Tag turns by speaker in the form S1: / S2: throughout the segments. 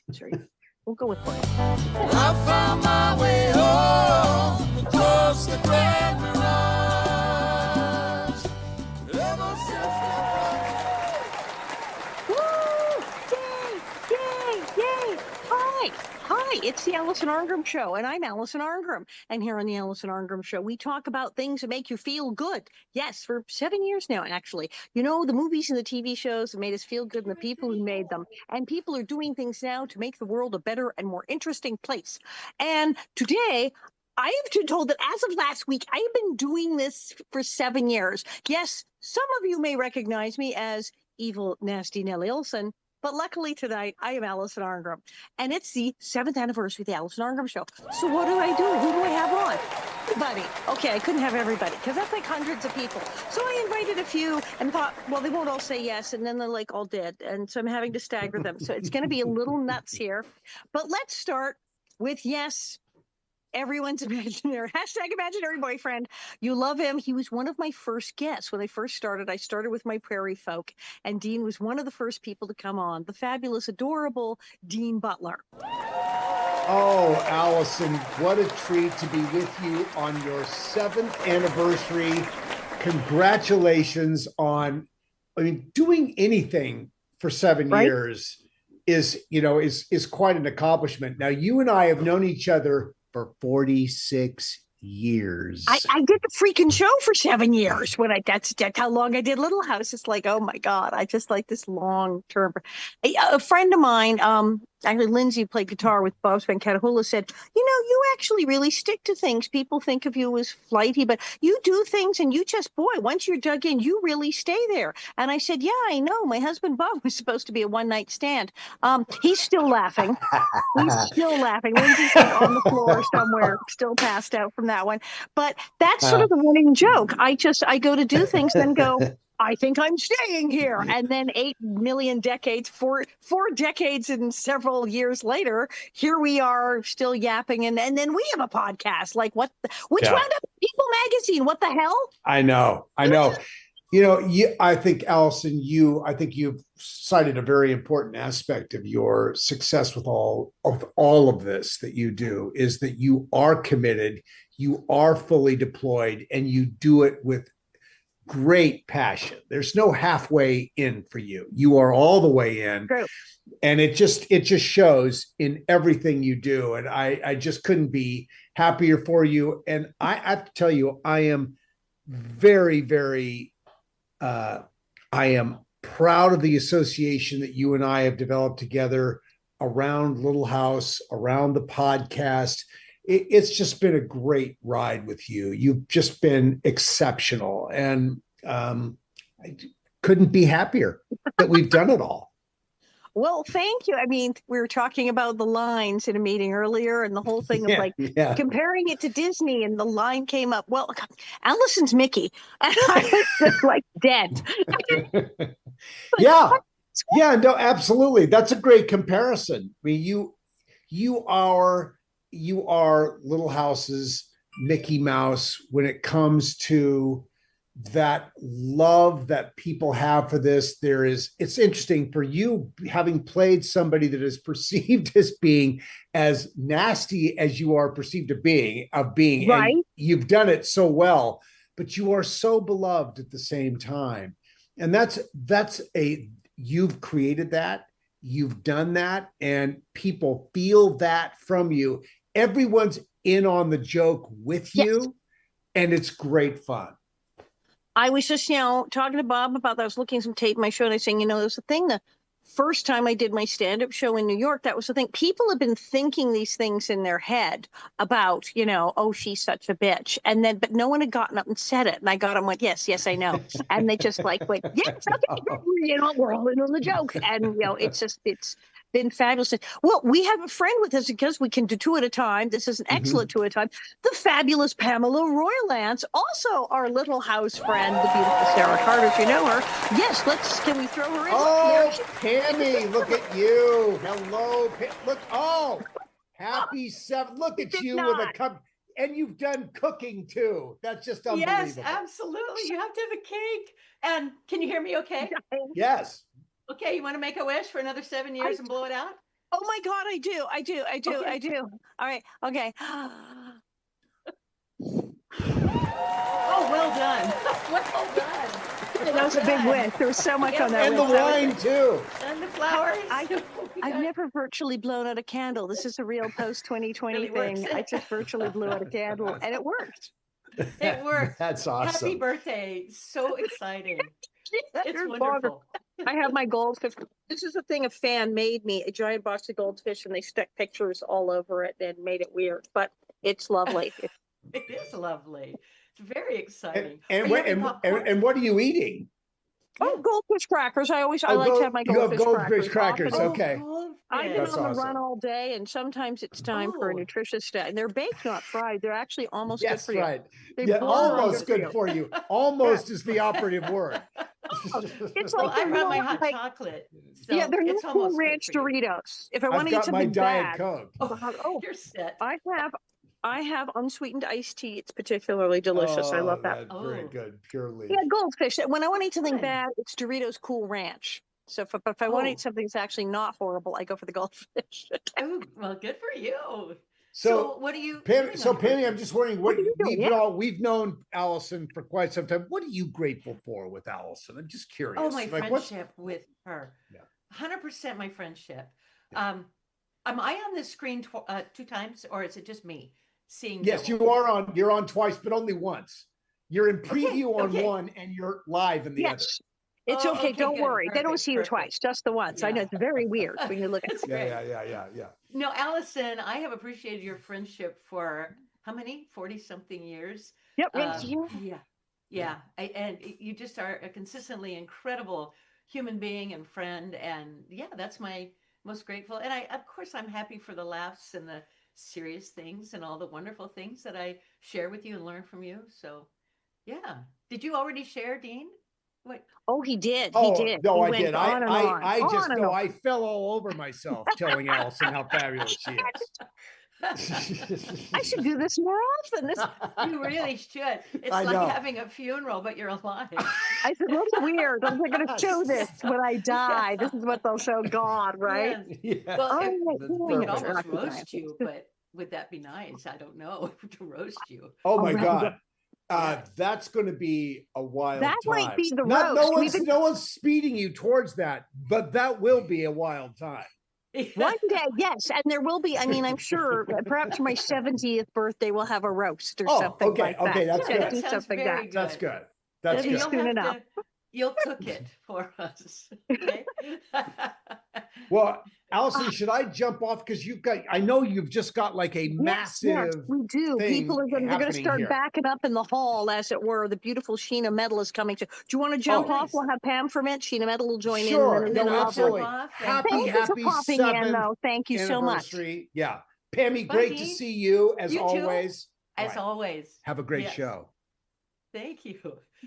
S1: It's right. We'll go with play.
S2: I found my way home across the Grand Mirage. Ever since
S1: Woo! Yay! Yay! Hi! Hi, it's the Alison Arngrim Show, and I'm Alison Arngrim. And here on the Alison Arngrim Show, we talk about things that make you feel good. Yes, for 7 years now, actually. You know, the movies and the TV shows that made us feel good and the people who made them. And people are doing things now to make the world a better and more interesting place. And today, I have been told that as of last week, I have been doing this for 7 years. Yes, some of you may recognize me as evil, nasty Nellie Olson. But luckily tonight, I am Alison Arngrim, and it's the 7th anniversary of the Alison Arngrim Show. So what do I do? Who do I have on? Everybody. Okay, I couldn't have everybody, because that's like hundreds of people. So I invited a few and thought, well, they won't all say yes, and then they're like all dead. And so I'm having to stagger them. So it's going to be a little nuts here. But let's start with yes. Everyone's imaginary. Hashtag imaginary boyfriend. You love him. He was one of my first guests. When I first started, I started with my prairie folk, and Dean was one of the first people to come on. The fabulous, adorable Dean Butler.
S3: Oh, Alison, what a treat to be with you on your 7th anniversary. Congratulations on, doing anything for 7 years is quite an accomplishment. Now, you and I have known each other for 46 years.
S1: I did the freaking show for 7 years. That's how long I did Little House. It's like, oh my God, I just like this long term. A friend of mine, actually Lindsay played guitar with Bob Spankatahula, said, you actually really stick to things. People think of you as flighty, but you do things and you just, boy, once you're dug in, you really stay there. And I said, yeah, I know. My husband Bob was supposed to be a one-night stand. He's still laughing. He's still laughing. Lindsay's on the floor somewhere, still passed out from that one. But that's sort of the running joke. I go to do things, then go, I think I'm staying here. And then 8 million decades, four decades and several years later, here we are still yapping. And then we have a podcast. Like which wound up People Magazine? What the hell? I
S3: know. I think, Alison, you've cited a very important aspect of your success with all of this that you do, is that you are committed, you are fully deployed, and you do it with great passion. There's no halfway in for you. You are all the way in.
S1: True.
S3: And it just shows in everything you do. And I just couldn't be happier for you. And I have to tell you, I am very, very, I am proud of the association that you and I have developed together around Little House, around the podcast. It's just been a great ride with you. You've just been exceptional. And I couldn't be happier that we've done it all.
S1: Well, thank you. I mean, we were talking about the lines in a meeting earlier and the whole thing of comparing it to Disney, and the line came up, well, Alison's Mickey. And I was just like dead.
S3: Yeah, no, absolutely. That's a great comparison. I mean, you are Little House's Mickey Mouse when it comes to that love that people have for this. It's interesting for you, having played somebody that is perceived as being as nasty as you are perceived of being,
S1: right.
S3: And you've done it so well, but you are so beloved at the same time. And you've created that, you've done that, and people feel that from you. Everyone's in on the joke with you, and it's great fun.
S1: I was just, talking to Bob about that. I was looking at some tape in my show, and I was saying, there's a thing. The first time I did my stand-up show in New York, that was the thing. People have been thinking these things in their head about, oh, she's such a bitch. But no one had gotten up and said it. And I got them, went, yes, I know. And they just went, yes, okay, we're all in on the joke. And, it's been fabulous. Well, we have a friend with us because we can do two at a time. This is an excellent two at a time. The fabulous Pamela Roylance, also our Little House friend, the beautiful Sarah Carter, if you know her. Yes, can we throw her in?
S3: Oh, Pammy, look at you. Hello. Look, happy 7. Look at you with a cup. And you've done cooking too. That's just unbelievable.
S4: Yes, absolutely. You have to have a cake. And can you hear me okay?
S3: Yes.
S4: Okay, you want to make a wish for another 7 years and blow it out?
S1: Oh my God, I do.
S4: Okay.
S1: I do. All right. Okay.
S4: Oh, well done. Well done.
S1: That was a big win. There was so much on that
S3: And the
S1: list.
S3: wine too.
S4: And the flowers.
S1: I've never virtually blown out a candle. This is a real post 2020
S4: Really
S1: thing.
S4: works.
S1: I just virtually blew out a candle and it worked.
S4: It worked.
S3: That's
S4: Happy
S3: awesome.
S4: birthday. So exciting. It's
S1: You're
S4: wonderful.
S1: I have my goldfish. This is a thing a fan made me, a giant box of goldfish, and they stuck pictures all over it and made it weird, but it's lovely.
S4: It is lovely. It's very
S3: And,
S4: exciting.
S3: and,
S4: Are you
S3: what,
S4: having
S3: and,
S4: popcorn?
S3: and what are you eating?
S1: Oh, goldfish crackers. I
S3: Oh,
S1: like to have my
S3: you have
S1: goldfish
S3: goldfish crackers.
S1: Often
S3: Okay.
S1: I've been
S3: That's
S1: on the
S3: awesome.
S1: run all day, and sometimes it's time for a
S4: Oh.
S1: nutritious day. And they're baked, not fried. They're actually almost good
S3: Yes,
S1: for you.
S3: right.
S1: They
S3: Yeah,
S1: border on
S3: almost good for you. Almost is the operative word.
S1: It's
S4: Well,
S1: like
S4: I
S1: they're
S4: run my
S1: not
S4: hot
S1: like,
S4: chocolate. So
S1: yeah, they're
S4: it's
S1: not Cool
S4: almost good
S1: Ranch
S4: for you.
S1: Doritos. If I
S3: I've
S1: want to eat
S3: got my
S1: something
S3: Diet
S1: bad,
S3: Coke.
S1: oh,
S4: You're set.
S1: I have unsweetened iced tea. It's particularly delicious. I love
S3: Oh,
S1: that.
S3: that's very
S4: Oh.
S3: good. Purely.
S1: Yeah, goldfish. When I want to eat something
S4: Fun.
S1: bad, it's Doritos Cool Ranch. So if I want to
S4: Oh.
S1: eat something that's actually not horrible, I go for the goldfish.
S4: Oh, well, good for you.
S3: So,
S4: what are you
S3: Pam,
S4: doing
S3: so
S4: on your
S3: Penny, I'm
S4: birthday?
S3: just wondering
S1: What
S3: what
S1: are you doing?
S3: we've known Allison for quite some time. What are you grateful for with Allison? I'm just curious.
S4: Oh, my
S3: Like, what's
S4: friendship with her.
S3: Yeah.
S4: 100% my friendship. Am I on this screen 2 times, or is it just me seeing
S3: Yes,
S4: double?
S3: you're on twice, but only once. You're in preview on
S4: okay.
S3: one and you're live in the other.
S1: Yes. It's
S4: Oh,
S1: okay.
S4: okay,
S1: Don't
S4: good.
S1: worry. They don't
S4: Perfect,
S1: see you
S4: perfect.
S1: twice, just the once. I know
S4: Yeah.
S1: it's very weird when you look at
S4: That's
S1: it.
S4: great.
S3: Yeah.
S4: No, Allison, I have appreciated your friendship for how many? 40 something years.
S1: Yep.
S4: Yeah. And you just are a consistently incredible human being and friend. And yeah, that's my most grateful. And of course, I'm happy for the laughs and the serious things and all the wonderful things that I share with you and learn from you. So yeah. Did you already share, Dean? What?
S1: Oh, he did.
S3: Oh,
S1: He did.
S3: no,
S1: He
S3: I
S1: went
S3: did.
S1: on and on.
S3: I just
S1: on and
S3: know
S1: on.
S3: I fell all over myself telling Allison how fabulous she is.
S1: I should do this more often. This
S4: You really should. It's
S3: I
S4: like
S3: know.
S4: having a funeral, but you're alive.
S1: I said, "What's weird? I'm going to show this when I die. This is what they'll show God, right?"
S4: Yes.
S3: Yeah.
S4: Well,
S1: Oh,
S3: That's
S4: we could
S3: perfect.
S4: almost roast you, but would that be nice? I don't know to roast you.
S3: Oh my
S1: right.
S3: God.
S4: Yeah.
S3: That's going to be a wild
S1: That
S3: time.
S1: might be the
S3: No
S1: roast.
S3: one's speeding you towards that, but that will be a wild time.
S1: One day, yes, and there will be. I mean, I'm sure perhaps my 70th birthday will have a roast or something
S3: okay,
S1: like that.
S3: okay, that's
S4: Yeah,
S3: good.
S4: that
S1: Do
S4: sounds
S1: something
S4: very
S1: like
S4: good.
S3: That's good. That's
S1: Maybe
S3: good.
S1: soon enough.
S4: You'll cook it for us. Okay.
S3: Well, Allison, should I jump off because I know you've just got like a massive.
S1: Yes, we do.
S3: thing
S1: People are going to
S3: happening
S1: start
S3: here.
S1: backing up in the hall, as it were. The beautiful Sheena Metal is coming to. Do you want to jump
S3: Oh,
S1: off?
S4: nice.
S1: We'll have Pam ferment. Sheena Metal will join
S3: Sure,
S1: in.
S4: then
S3: no,
S4: I'll
S3: absolutely.
S4: jump off and-
S3: Happy
S1: Thank you for
S3: happy
S1: popping in,
S3: 7th
S1: though. Thank you so much.
S3: anniversary. Yeah, Pammy,
S4: Bye,
S3: great to
S4: Dean.
S3: see you as
S4: You too.
S3: always.
S4: As
S3: Right.
S4: always.
S3: Have a great
S4: Yes.
S3: show.
S4: Thank you.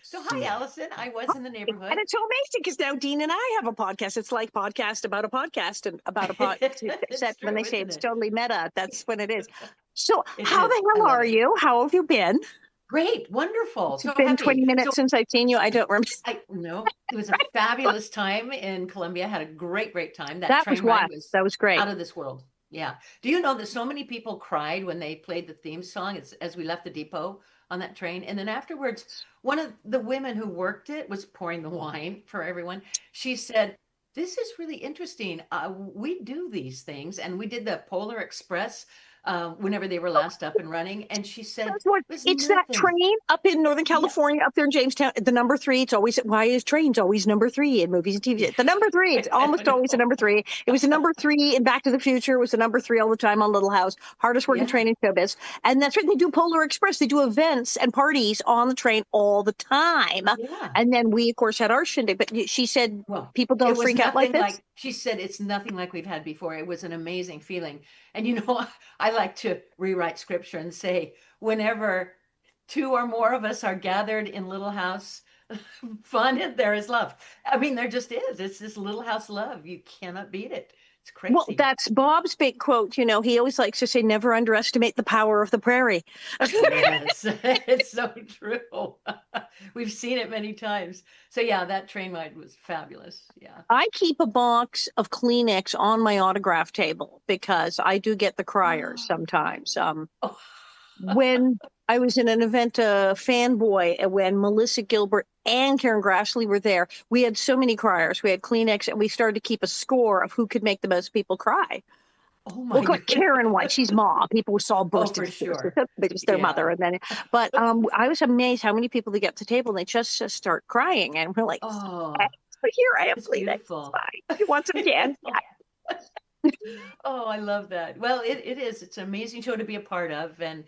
S4: So
S3: See
S4: hi,
S3: ya.
S4: Allison. I was in the neighborhood.
S1: And it's so amazing because now Dean and I have a podcast. It's like podcast about a podcast and about a podcast.
S4: It's
S1: Except when
S4: true,
S1: they say
S4: isn't
S1: it's
S4: it?
S1: totally meta, that's when it is. So
S4: It
S1: how
S4: is.
S1: the
S4: I
S1: hell
S4: love
S1: are
S4: it.
S1: you? How have you been?
S4: Great, wonderful.
S1: It's
S4: So
S1: been
S4: happy.
S1: 20 minutes
S4: So
S1: since I've seen you. I don't remember.
S4: no, it was a fabulous time in Colombia. Had a great time.
S1: That
S4: train
S1: was
S4: ride
S1: wild.
S4: was
S1: That was great.
S4: out of this world. Yeah. Do you know that so many people cried when they played the theme song as we left the depot on that train? And then afterwards, one of the women who worked it was pouring the wine for everyone. She said, "This is really interesting. We do these things." And we did the Polar Express whenever they were last up and running. And she said,
S1: That's what,
S4: "Was
S1: it's that
S4: nothing."
S1: train up in Northern California, up there in Jamestown. The number 3. It's always, why is trains always number 3 in movies and TV? The number 3. It's almost always a number 3. It was a number 3 in Back to the Future. It was a number 3 all the time on Little House. Hardest working
S4: Yeah.
S1: train in showbiz. And that's right. They do Polar Express. They do events and parties on the train all the time.
S4: Yeah.
S1: And then we, of course, had our shindig. But she said
S4: Well,
S1: people
S4: it
S1: don't
S4: was
S1: freak out like
S4: nothing
S1: this.
S4: she said it's nothing like we've had before. It was an amazing feeling. And you know, I like to rewrite scripture and say, whenever 2 or more of us are gathered in Little House fun, there is love. I mean, there just is. It's this Little House love. You cannot beat it. It's crazy.
S1: Well, that's Bob's big quote. You know, he always likes to say, never underestimate the power of the prairie.
S4: Yes, it's so true. we've seen it many times. So yeah, that train ride was fabulous. Yeah.
S1: I keep a box of Kleenex on my autograph table because I do get the criers sometimes.
S4: Oh,
S1: When I was in an event, Fanboy, when Melissa Gilbert and Karen Grassley were there, we had so many criers. We had Kleenex, and we started to keep a score of who could make the most people cry.
S4: oh my
S1: Well, got
S4: goodness.
S1: Karen White, she's mom. People saw
S4: Oh,
S1: burst
S4: for
S1: into tears.
S4: sure.
S1: It was their
S4: Yeah.
S1: mother, and then, but I was amazed how many people they get to the table and they just start crying, and we're like,
S4: Oh,
S1: but here I have
S4: it's
S1: Kleenex.
S4: beautiful.
S1: Fine. You want some again?
S4: Oh, I love that. Well, it is. It's an amazing show to be a part of. And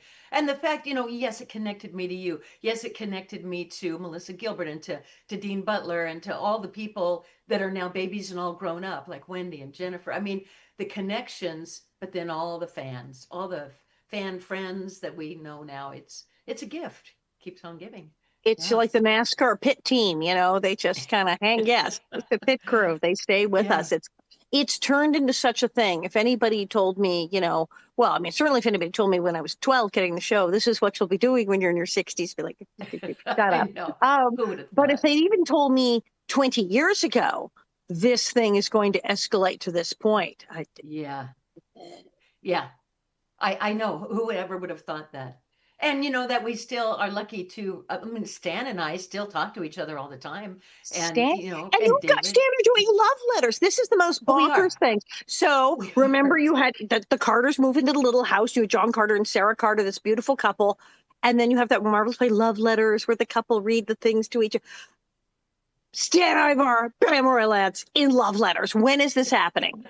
S4: the fact, yes, it connected me to you. Yes, it connected me to Melissa Gilbert and to Dean Butler and to all the people that are now babies and all grown up, like Wendy and Jennifer. I mean, the connections, but then all the fans, all the fan friends that we know now. It's a gift. Keeps on giving.
S1: It's
S4: Yeah.
S1: like the NASCAR pit team, they just kind of hang yes. It's the pit crew. They stay with
S4: Yeah.
S1: us. It's turned into such a thing. If anybody told me, well, I mean, certainly if anybody told me when I was 12 getting the show, this is what you'll be doing when you're in your 60s, be like, shut
S4: I
S1: up.
S4: know. Who would have
S1: But
S4: thought?
S1: if they even told me 20 years ago, this thing is going to escalate to this point.
S4: Yeah. Yeah. I know whoever would have thought that. And that we still are lucky to, I mean, Stan and I still talk to each other all the time. And,
S1: Stan,
S4: and
S1: you've got
S4: David.
S1: Stan are doing love letters. This is the most
S4: Oh, we are.
S1: bonkers thing. So
S4: We
S1: remember,
S4: are.
S1: you had the Carters move into the little house. You had John Carter and Sarah Carter, this beautiful couple, and then you have that marvelous play, Love Letters, where the couple read the things to each other. Stan Ivar, Pamela Lance in love letters. When is this happening?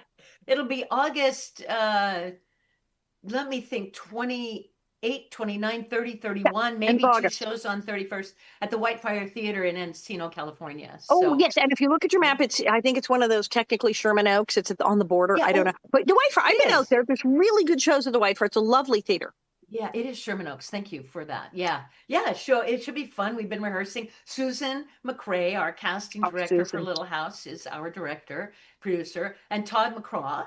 S4: It'll be August, let me think, 28, 29, 30, 31, maybe two
S1: August.
S4: shows on 31st at the Whitefire Theater in Encino, California.
S1: Oh,
S4: So,
S1: yes. And if you look at your map, I think it's one of those technically Sherman Oaks. It's on the border.
S4: Yeah,
S1: I don't know. But the Whitefire, I've
S4: it
S1: been out
S4: is.
S1: there. There's really good shows at the Whitefire. It's a lovely theater.
S4: Yeah, it is Sherman Oaks. Thank you for that. Yeah. Yeah, sure. It should be fun. We've been rehearsing. Susan McCrae, our casting
S1: Oh,
S4: director for
S1: Susan.
S4: Little House, is our director, producer, and Todd McCraw,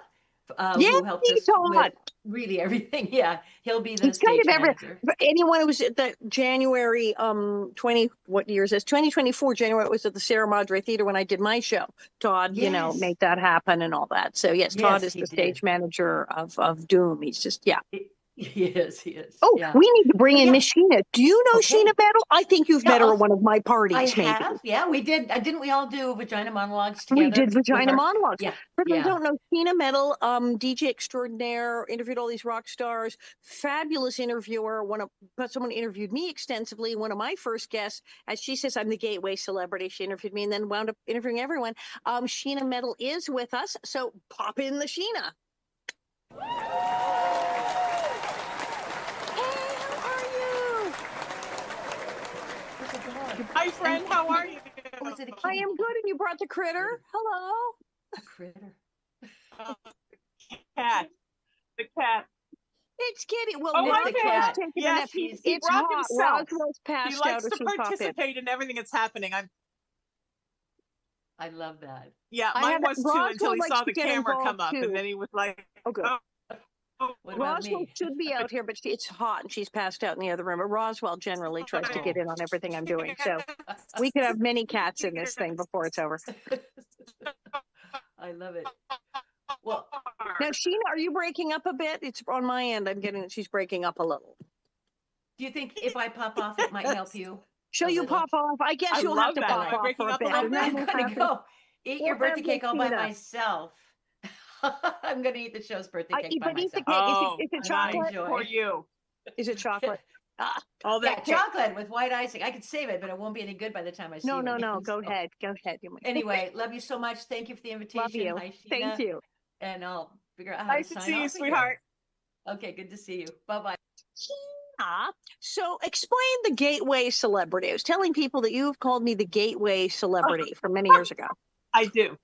S1: Yeah,
S4: who helped us
S1: Todd.
S4: with really everything. Yeah, he'll be the
S1: It's kind
S4: stage
S1: of
S4: manager.
S1: anyone who was at the January 20, what year is this? 2024 January, it was at the Sierra Madre Theater when I did my show. Todd,
S4: Yes.
S1: made that happen and all that. So yes, Todd
S4: Yes,
S1: is
S4: he
S1: the
S4: did.
S1: stage manager of Doom. He's just
S4: He is. He is.
S1: Oh,
S4: Yeah.
S1: we need to bring
S4: But
S1: in
S4: yeah.
S1: Miss Sheena. Do you know
S4: Okay.
S1: Sheena Metal? I think you've
S4: Yeah,
S1: met her
S4: I'll-
S1: at one of my
S4: I
S1: parties, maybe.
S4: have. Yeah, we did. Didn't we all do Vagina Monologues together?
S1: We did
S4: with
S1: Vagina
S4: our-
S1: Monologues.
S4: Yeah.
S1: For those who
S4: Yeah.
S1: don't know, Sheena Metal, DJ extraordinaire, interviewed all these rock stars, fabulous interviewer. Someone interviewed me extensively. One of my first guests, as she says, I'm the gateway celebrity. She interviewed me and then wound up interviewing everyone. Sheena Metal is with us, so pop in the Sheena.
S5: Hi, friend. How are you?
S4: Oh, is it a
S1: I
S4: kitty?
S1: am good, and you brought the critter. Hello.
S4: A critter.
S5: Cat. The cat.
S1: It's Kitty. Well,
S5: Oh,
S1: Roswell's
S4: the cat.
S1: taking a
S5: Yes,
S1: nap.
S5: he
S1: It's
S5: brought
S1: hot.
S5: himself.
S1: Roswell's
S5: He
S1: passed
S5: likes
S1: out.
S5: to participate in everything that's happening.
S4: I love that.
S5: Yeah,
S1: I
S5: mine
S1: have-
S5: was too
S1: Roswell
S5: until he
S1: likes
S5: saw
S1: to
S5: the
S1: get
S5: camera come
S1: involved,
S5: up,
S1: too.
S5: and then he was like,
S1: Oh, good.
S4: What about
S1: Roswell
S4: me?
S1: should be out here, but it's hot and she's passed out in the other room. But Roswell generally tries to get in on everything I'm doing. So we could have many cats in this thing before it's over.
S4: I love it. Well,
S1: Now, Sheena, are you breaking up a bit? It's on my end. I'm getting that she's breaking up a little.
S4: do you think if I pop off, it might help you?
S1: Shall
S4: A
S1: you
S4: little.
S1: pop off? I guess
S5: I
S1: you'll have
S5: love
S1: to
S5: that.
S1: pop
S5: Am I
S1: off
S5: breaking
S1: for a
S5: up a
S1: bit.
S5: little
S1: and then
S4: I'm
S1: we'll
S4: gonna
S1: have to-
S4: go eat your
S1: we'll
S4: birthday
S1: have
S4: cake all by
S1: Christina.
S4: myself. I'm gonna eat the show's birthday cake by
S1: but eat the
S4: myself.
S1: cake. Is it
S5: nice.
S1: chocolate?
S4: Enjoy.
S5: For you.
S1: Is it chocolate?
S5: All
S4: Yeah,
S5: that cake.
S4: chocolate with white icing. I could save it, but it won't be any good by the time I see
S1: No,
S4: you
S1: no,
S4: again.
S1: no. Go
S4: So,
S1: ahead. Go ahead. You might-
S4: Anyway, love you so much. Thank you for the invitation.
S1: Love you.
S4: Hi, Sheena.
S1: Thank you.
S4: And I'll figure out how
S5: Nice
S4: to
S5: to
S4: sign
S5: see you,
S4: off again.
S5: sweetheart.
S4: Okay, good to see you. Bye-bye.
S1: So explain the gateway celebrity. I was telling people that you've called me the gateway celebrity from many years ago.
S5: I do.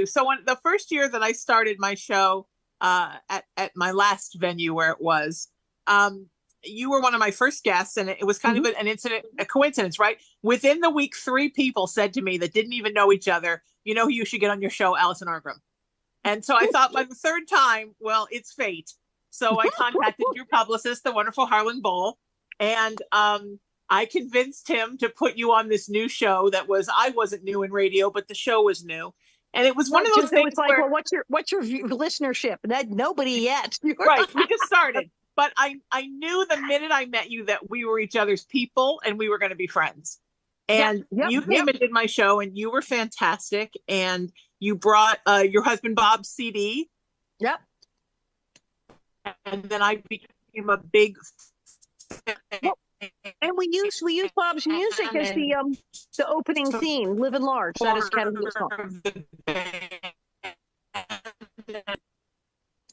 S5: So when the first year that I started my show at my last venue where it was, you were one of my first guests, and it was kind of an incident, a coincidence, right? Within the week, 3 people said to me that didn't even know each other, you know who you should get on your show, Alison Arngrim. And so I thought by the third time, well, it's fate. So I contacted your publicist, the wonderful Harlan Bowl, and I I convinced him to put you on this new show that was, I wasn't new in radio, but the show was new. And it was one of those things
S1: it's like,
S5: where,
S1: well, what's your listenership? Nobody yet.
S5: right, we just started. But I knew the minute I met you that we were each other's people and we were going to be friends. And you came and did my show, and you were fantastic. And you brought your husband Bob's CD.
S1: Yep.
S5: And then I became a big
S1: Well, and we use Bob's music as the opening theme, "Live and Large." That is Kennedy's song.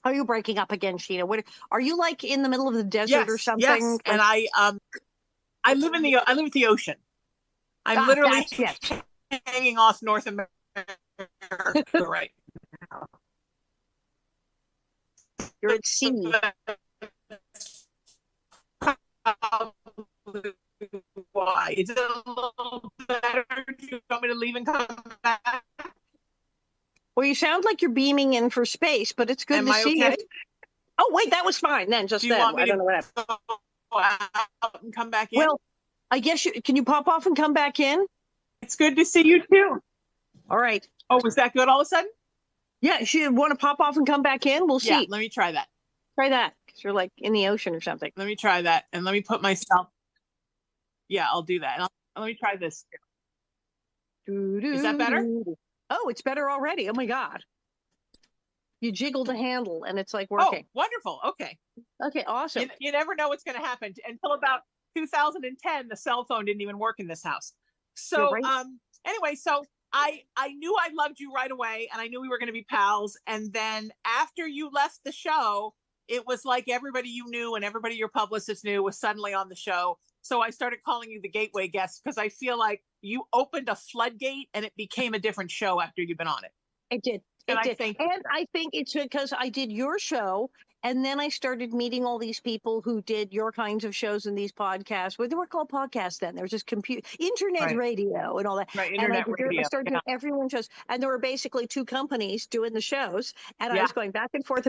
S1: Are you breaking up again, Sheena? What are you like in the middle of the desert or something?
S5: Yes, and I live at the ocean. I'm literally hanging off North America right now.
S1: You're at sea.
S5: Why? Is it a little better? Do you want me to leave and come back?
S1: Well, you sound like you're beaming in for space, but it's good to see you. Oh, wait, that was fine then. Just then. I don't know what happened.
S5: Go out and come back in?
S1: Well, I guess can you pop off and come back in?
S5: It's good to see you too.
S1: All right.
S5: Oh, was that good all of a sudden?
S1: Yeah, if you want to pop off and come back in, we'll see.
S5: Yeah, let me try that.
S1: Try that, because you're like in the ocean or something.
S5: Let me try that, and let me put myself. Yeah, I'll do that. And let me try this. Is that better?
S1: Oh, it's better already. Oh my God. You jiggle the handle and it's like working.
S5: Oh, wonderful. Okay.
S1: Okay, awesome.
S5: You never know what's going to happen until about 2010. The cell phone didn't even work in this house. So, anyway, so I knew I loved you right away, and I knew we were going to be pals. And then after you left the show, it was like everybody you knew and everybody your publicist knew was suddenly on the show. So I started calling you the gateway guest, because I feel like you opened a floodgate and it became a different show after you've been on it.
S1: It did.
S5: And
S1: I think it's because I did your show, and then I started meeting all these people who did your kinds of shows and these podcasts. Well, they weren't called podcasts then. There was just internet radio and all that.
S5: Right,
S1: internet
S5: radio.
S1: I started doing everyone shows, and there were basically two companies doing the shows, and I was going back and forth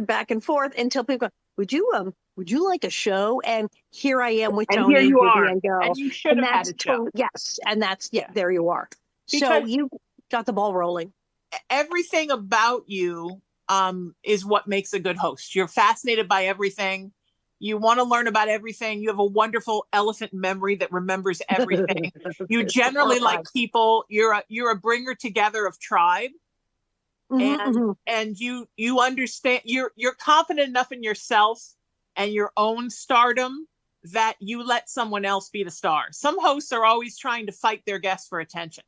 S1: until people go, would you like a show? And here I am with Tony.
S5: And here you are.
S1: And
S5: you should have had a show.
S1: Yes, and there you are.
S5: Because
S1: so you got the ball rolling.
S5: Everything about you is what makes a good host. You're fascinated by everything. You want to learn about everything. You have a wonderful elephant memory that remembers everything. You generally like people. You're a bringer together of tribe. And you understand, you're confident enough in yourself and your own stardom that you let someone else be the star. Some hosts are always trying to fight their guests for attention.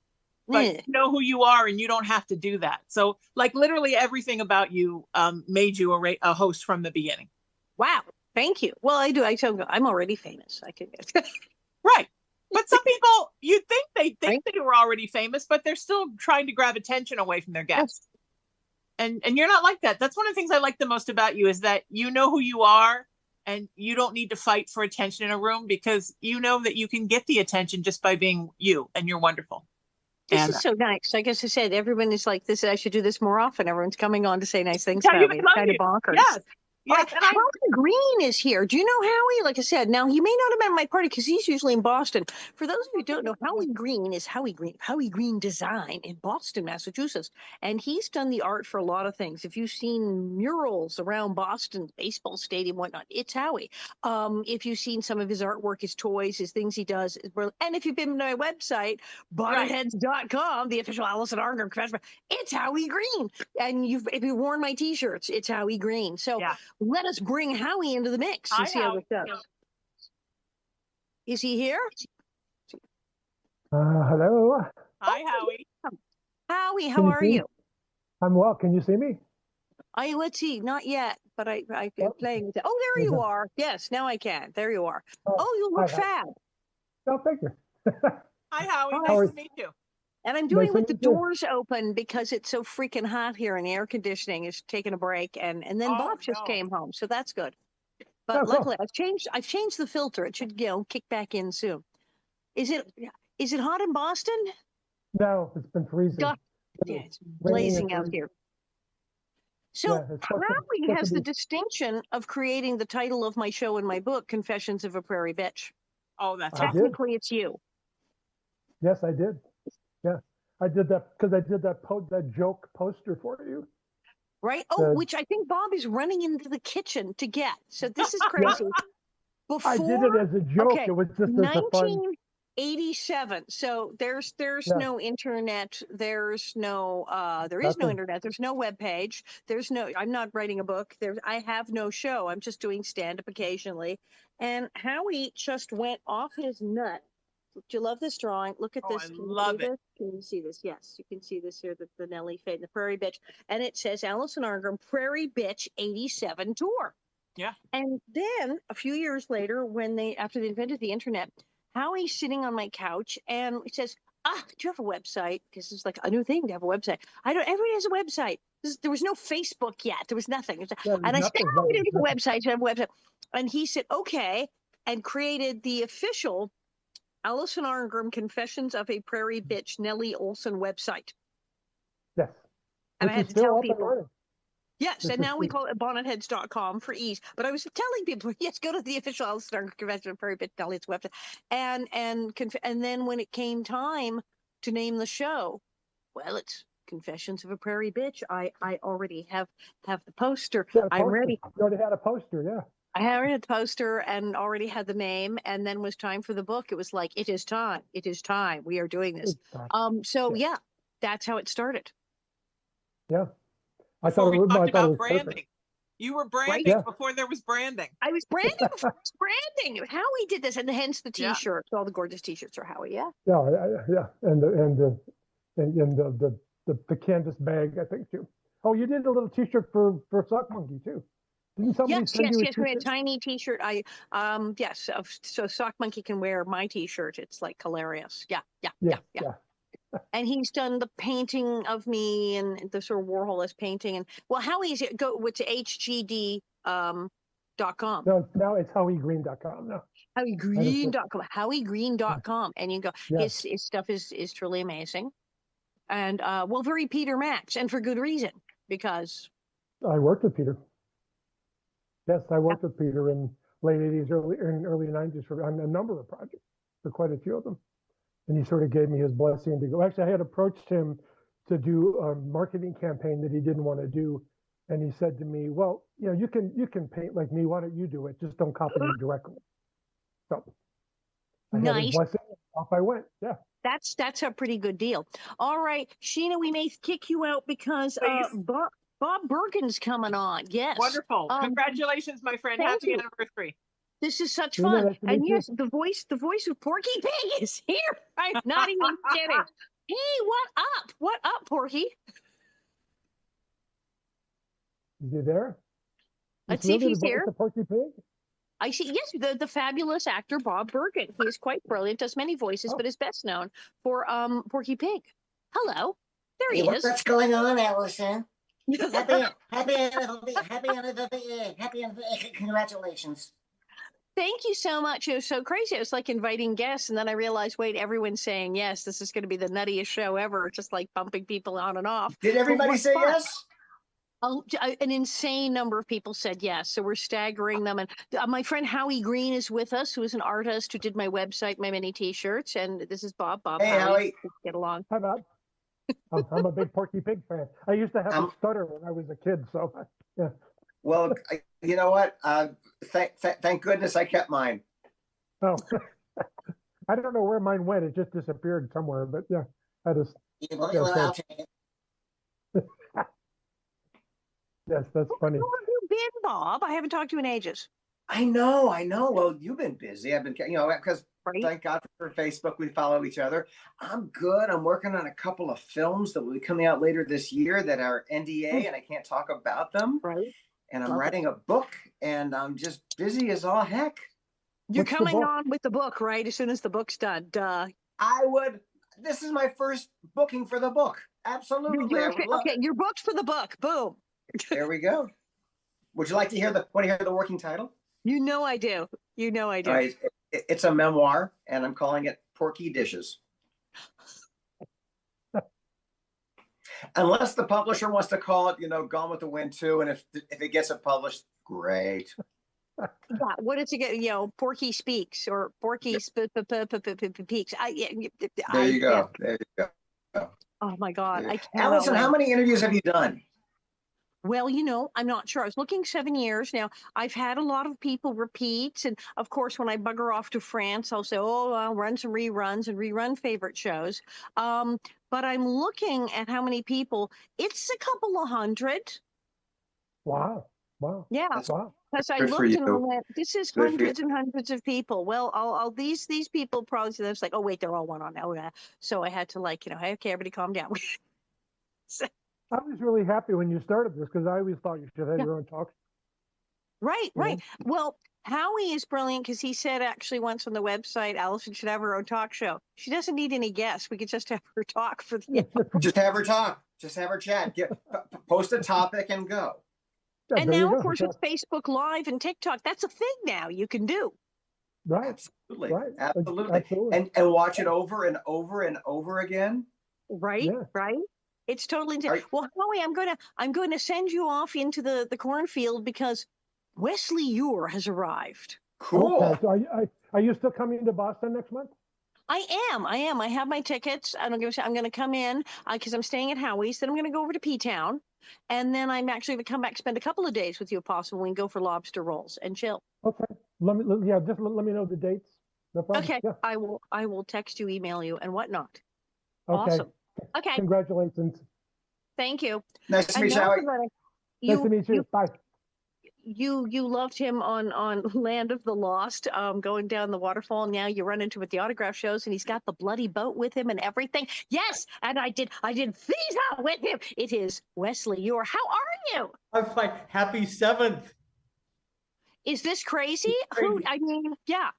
S5: But you know who you are, and you don't have to do that. So, like, literally everything about you made you a host from the beginning.
S1: Wow. Thank you. Well, I do. I'm already famous. I can get
S5: right. But some people, you think they were already famous, but they're still trying to grab attention away from their guests. And you're not like that. That's one of the things I like the most about you, is that you know who you are, and you don't need to fight for attention in a room, because you know that you can get the attention just by being you, and you're wonderful.
S1: This is so nice. Like I said, everyone is like, this. I should do this more often. Everyone's coming on to say nice things about me. It's kind of bonkers.
S5: Yes.
S1: Yes, and Howie Green is here. Do you know Howie? Like I said, now he may not have been at my party because he's usually in Boston. For those of you who don't know, Howie Green is Howie Green Design in Boston, Massachusetts. And he's done the art for a lot of things. If you've seen murals around Boston, baseball stadium, whatnot, it's Howie. If you've seen some of his artwork, his toys, his things he does. And if you've been to my website, bonnetheads.com, the official Alison Arngrim confession, it's Howie Green. And if you've worn my t-shirts, it's Howie Green. So let us bring Howie into the mix and see how this goes. Is he here?
S6: Hello.
S5: Hi, Howie.
S1: Howie, how are you?
S6: I'm well. Can you see me?
S1: Let's see. Not yet, but I'm playing with it. Oh, there you are. Yes, now I can. There you are. Oh, you look fab.
S6: Oh, thank you.
S5: Hi, Howie. Nice to meet you.
S1: And I'm doing with the doors open because it's so freaking hot here, and the air conditioning is taking a break. And then Bob just came home, so that's good. But luckily, I've changed the filter. It should kick back in soon. Is it hot in Boston?
S6: No, it's been freezing.
S1: Yeah, it's blazing out here. So Howie has the distinction of creating the title of my show in my book, Confessions of a Prairie Bitch.
S5: Oh, that's
S6: I
S5: awesome.
S6: did.
S1: Technically, it's you.
S6: Yes, I did. Yeah, I did that because I did that joke poster for you.
S1: Right? Oh,
S6: The-
S1: which I think Bob is running into the kitchen to get. So this is crazy.
S6: I did it
S1: Before,
S6: as a joke.
S1: okay,
S6: It was just as a fun.
S1: 1987. So there's
S6: Yeah.
S1: no internet. There is no
S6: Nothing.
S1: internet. There's no web page. I'm not writing a book. I have no show. I'm just doing stand up occasionally. And Howie just went off his nut. Do you love this drawing? Look at
S5: Oh,
S1: this.
S5: I
S1: Can you
S5: love
S1: see
S5: it.
S1: this? Can you see this? Yes, you can see this here, the Nelly Fade, the Prairie Bitch. And it says Alison Arngrim Prairie Bitch 87 tour.
S5: Yeah.
S1: And then a few years later, after they invented the internet, Howie's sitting on my couch and he says, do you have a website? Because it's like a new thing to have a website. Everybody has a website. There was no Facebook yet. There was nothing.
S6: Yeah,
S1: And I said,
S6: nothing,
S1: we
S6: nothing,
S1: don't have a
S6: nothing.
S1: website. You have a website. And he said, okay, and created the official Alison Arngrim Confessions of a Prairie Bitch Nellie Olson website.
S6: Yes.
S1: And
S6: Which
S1: I had
S6: is
S1: to tell
S6: still up and
S1: people.
S6: running.
S1: Yes,
S6: Which
S1: and
S6: is
S1: now we
S6: the-
S1: call it bonnetheads.com for ease. But I was telling people, yes, go to the official Alison Arngrim Confessions of a Prairie Bitch Nellie's website. And then when it came time to name the show, well, it's Confessions of a Prairie Bitch. I already have the poster.
S6: Yeah, a
S1: I'm
S6: poster.
S1: ready.
S6: You already had a poster, yeah.
S1: I already had the poster and already had the name, and then was time for the book. It was like, it is time. It is time. We are doing this.
S6: It's time.
S1: So yeah, that's how it started.
S6: Yeah. I
S5: Before
S6: thought
S5: we
S6: it was, I
S5: talked
S6: thought it
S5: about
S6: was
S5: branding.
S6: perfect.
S5: You were branding
S6: Yeah.
S5: before there was branding.
S1: I was branding before it was branding. Howie did this, and hence the
S5: Yeah.
S1: T-shirts. All the gorgeous T-shirts are Howie. Yeah.
S6: Yeah, yeah. And the canvas bag, I think too. Oh, you did a little T-shirt for Sock Monkey too. Didn't somebody
S1: Yes,
S6: send
S1: yes,
S6: you a
S1: yes. We had a
S6: T-shirt?
S1: tiny T-shirt. Yes. So Sock Monkey can wear my T-shirt. It's like hilarious. Yeah.
S6: Yeah.
S1: And he's done the painting of me and the sort of Warhol-esque painting. And well, Howie's to HGD .com.
S6: No, now it's howiegreen.com. No.
S1: HowieGreen.com. HowieGreen.com. And you go,
S6: Yes.
S1: his stuff is truly amazing. And very Peter Max, and for good reason, because
S6: I worked with Peter. Yes, I worked with Peter in late 80s, early 90s on a number of projects, for quite a few of them. And he sort of gave me his blessing to go. Actually, I had approached him to do a marketing campaign that he didn't want to do. And he said to me, well, you can paint like me. Why don't you do it? Just don't copy me directly. So I had his
S1: nice.
S6: blessing. Off I went. Yeah.
S1: That's a pretty good deal. All right, Sheena, we may kick you out because
S5: Please.
S1: Bob Bergen's coming on. Yes.
S5: Wonderful. Congratulations, my friend.
S1: thank
S5: Happy
S1: you.
S5: anniversary.
S1: This is such
S6: Sheena,
S1: fun.
S6: nice to
S1: And
S6: meet you.
S1: yes, the voice of Porky Pig is here. I'm not even kidding. Hey, what up? What up, Porky?
S6: Is he there?
S1: Let's see if he's
S6: the voice
S1: here.
S6: of Porky Pig?
S1: I see. Yes, the fabulous actor Bob Bergen. He is quite brilliant. Does many voices,
S6: Oh.
S1: but is best known for Porky Pig. Hello, there he is.
S7: What's going on, Allison? Happy congratulations.
S1: Thank you so much. It was so crazy. It was like inviting guests, and then I realized, wait, everyone's saying yes. This is going to be the nuttiest show ever. Just like bumping people on and off.
S7: Did everybody
S1: what
S7: say
S1: fun.
S7: yes?
S1: An insane number of people said yes. So we're staggering them. And my friend Howie Green is with us, who is an artist who did my website, my many T-shirts. And this is Bob.
S7: Hey, Howie.
S1: Let's get along.
S6: Hi, Bob. I'm a big Porky Pig fan. I used to have a stutter when I was a kid. So, yeah.
S7: Well, you know what? Thank goodness I kept mine.
S6: Oh, I don't know where mine went. It just disappeared somewhere. But yeah, I just.
S7: I'll take it.
S6: Yes, that's funny.
S1: Where have you been, Bob? I haven't talked to you in ages.
S7: I know. Well, you've been busy. I've been, because
S1: Right?
S7: thank God for Facebook. We follow each other. I'm good. I'm working on a couple of films that will be coming out later this year that are NDA, and I can't talk about them.
S1: Right.
S7: And I'm
S1: Love
S7: writing a book, and I'm just busy as all heck.
S1: You're
S6: What's the
S1: coming
S6: book?
S1: on with the book, right? As soon as the book's done. Duh.
S7: This is my first booking for the book. Absolutely. I would love
S1: Okay,
S7: it.
S1: you're booked for the book. Boom.
S7: There we go. Would you like to hear the working title?
S1: You know I do. You know I do.
S7: All right. It's a memoir, and I'm calling it Porky Dishes. Unless the publisher wants to call it, Gone with the Wind 2, and if it gets it published, great.
S1: Yeah, what is it? Porky Speaks or Porky Peaks.
S7: There you
S1: Yeah.
S7: go. There you go.
S1: Oh my God, I cannot
S7: Allison, how
S1: wait.
S7: many interviews have you done?
S1: Well, I'm not sure. I was looking 7 years now. I've had a lot of people repeat, and of course, when I bugger off to France, I'll say, "Oh, I'll run some reruns and rerun favorite shows." But I'm looking at how many people. It's a couple of hundred.
S6: Wow. Wow.
S1: Yeah.
S7: That's
S6: Wow.
S1: Because I
S7: good for
S1: looked and I
S7: you.
S1: went, this is
S7: Good for you.
S1: hundreds and hundreds of people. Well, these people probably say that's like, oh wait, they're all one on now. Yeah. So I had to hey, okay, everybody calm down. So,
S6: I was really happy when you started this because I always thought you should have
S1: yeah.
S6: your own talk.
S1: Right,
S6: You know?
S1: right. Well, Howie is brilliant because he said actually once on the website, Allison should have her own talk show. She doesn't need any guests. We could just have her talk for the
S7: Just have her talk. Just have her chat. Post a topic and go.
S6: Yeah,
S1: And
S6: there you
S1: now, of
S6: go.
S1: course, with Facebook Live and TikTok, that's a thing now you can do.
S6: Right.
S7: Absolutely.
S6: Right.
S7: Absolutely.
S6: Absolutely.
S7: And watch it over and over and over again.
S1: Right,
S6: Yeah.
S1: right. It's totally
S7: Are-
S1: well, Howie, I'm going to send you off into the cornfield because Wesley Ure has arrived.
S7: Cool.
S6: Okay. So are you still coming to Boston next month?
S1: I am. I have my tickets. I'm going to come in because I'm staying at Howie's. Then I'm going to go over to P-Town. And then I'm actually going to come back, spend a couple of days with you if possible. We can go for lobster rolls and chill.
S6: Okay. Let me know the dates. No problem.
S1: Okay.
S6: Yeah.
S1: I will text you, email you, and whatnot.
S6: Okay.
S1: Awesome. Okay.
S6: Congratulations.
S1: Thank you.
S7: Nice to
S1: And
S7: meet you.
S1: now
S7: Howie.
S1: for the-
S6: Nice to meet you. Bye.
S1: You loved him on Land of the Lost, going down the waterfall. Now you run into him at the autograph shows, and he's got the bloody boat with him and everything. Yes, and I did FIFA with him. It is Wesley Ure. How are you?
S8: I'm fine. Happy 7th.
S1: Is this crazy? Who? I mean, yeah.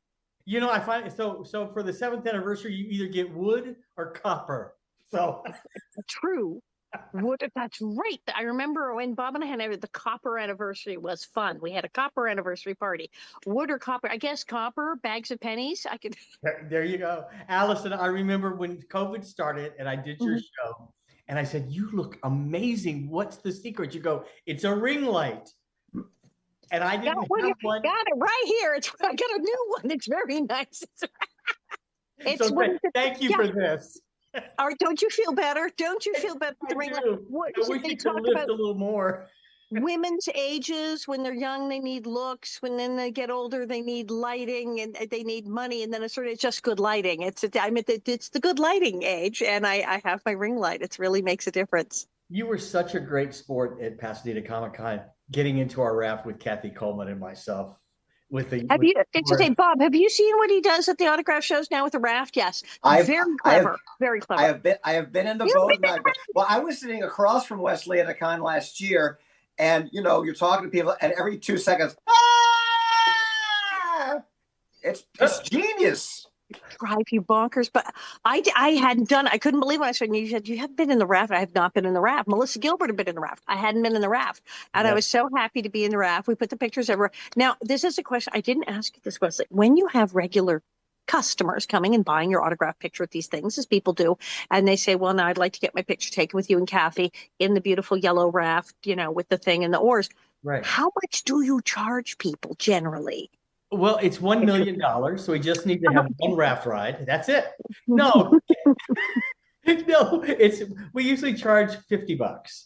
S8: I find so for the 7th anniversary, you either get wood or copper. So
S1: True. That's right. I remember when Bob and I had the copper anniversary was fun. We had a copper anniversary party. Wood or copper? I guess copper, bags of pennies. I could.
S8: there you go. Allison, I remember when COVID started and I did your show and I said, you look amazing. What's the secret? You go, it's a ring light. And I didn't have one.
S1: Got it right here. I got a new one. It's very nice.
S8: Thank you for this.
S1: All right, don't you feel better? Don't you feel better?
S8: I wish you could lift a little more.
S1: Women's ages, when they're young, they need looks. When then they get older, they need lighting and they need money. And then it's just good lighting. It's the good lighting age. And I have my ring light. It really makes a difference.
S8: You were such a great sport at Pasadena Comic-Con, getting into our raft with Kathy Coleman and myself.
S1: Bob, have you seen what he does at the autograph shows now with the raft? Yes. Very clever.
S7: I have been in the boat. Well, I was sitting across from Wesley at a con last year, and you're talking to people, and every 2 seconds, it's genius.
S1: Drive you bonkers, but I hadn't done. I couldn't believe when I said you said you haven't been in the raft. I have not been in the raft. Melissa Gilbert had been in the raft. I hadn't been in the raft, and I was so happy to be in the raft. We put the pictures everywhere. Now, this is a question I didn't ask you this question. When you have regular customers coming and buying your autograph picture at these things, as people do, and they say, "Well, now I'd like to get my picture taken with you and Kathy in the beautiful yellow raft, with the thing and the oars."
S8: Right.
S1: How much do you charge people generally?
S8: Well, it's $1 million, so we just need to have one raft ride. That's it. No, we usually charge $50.
S1: That's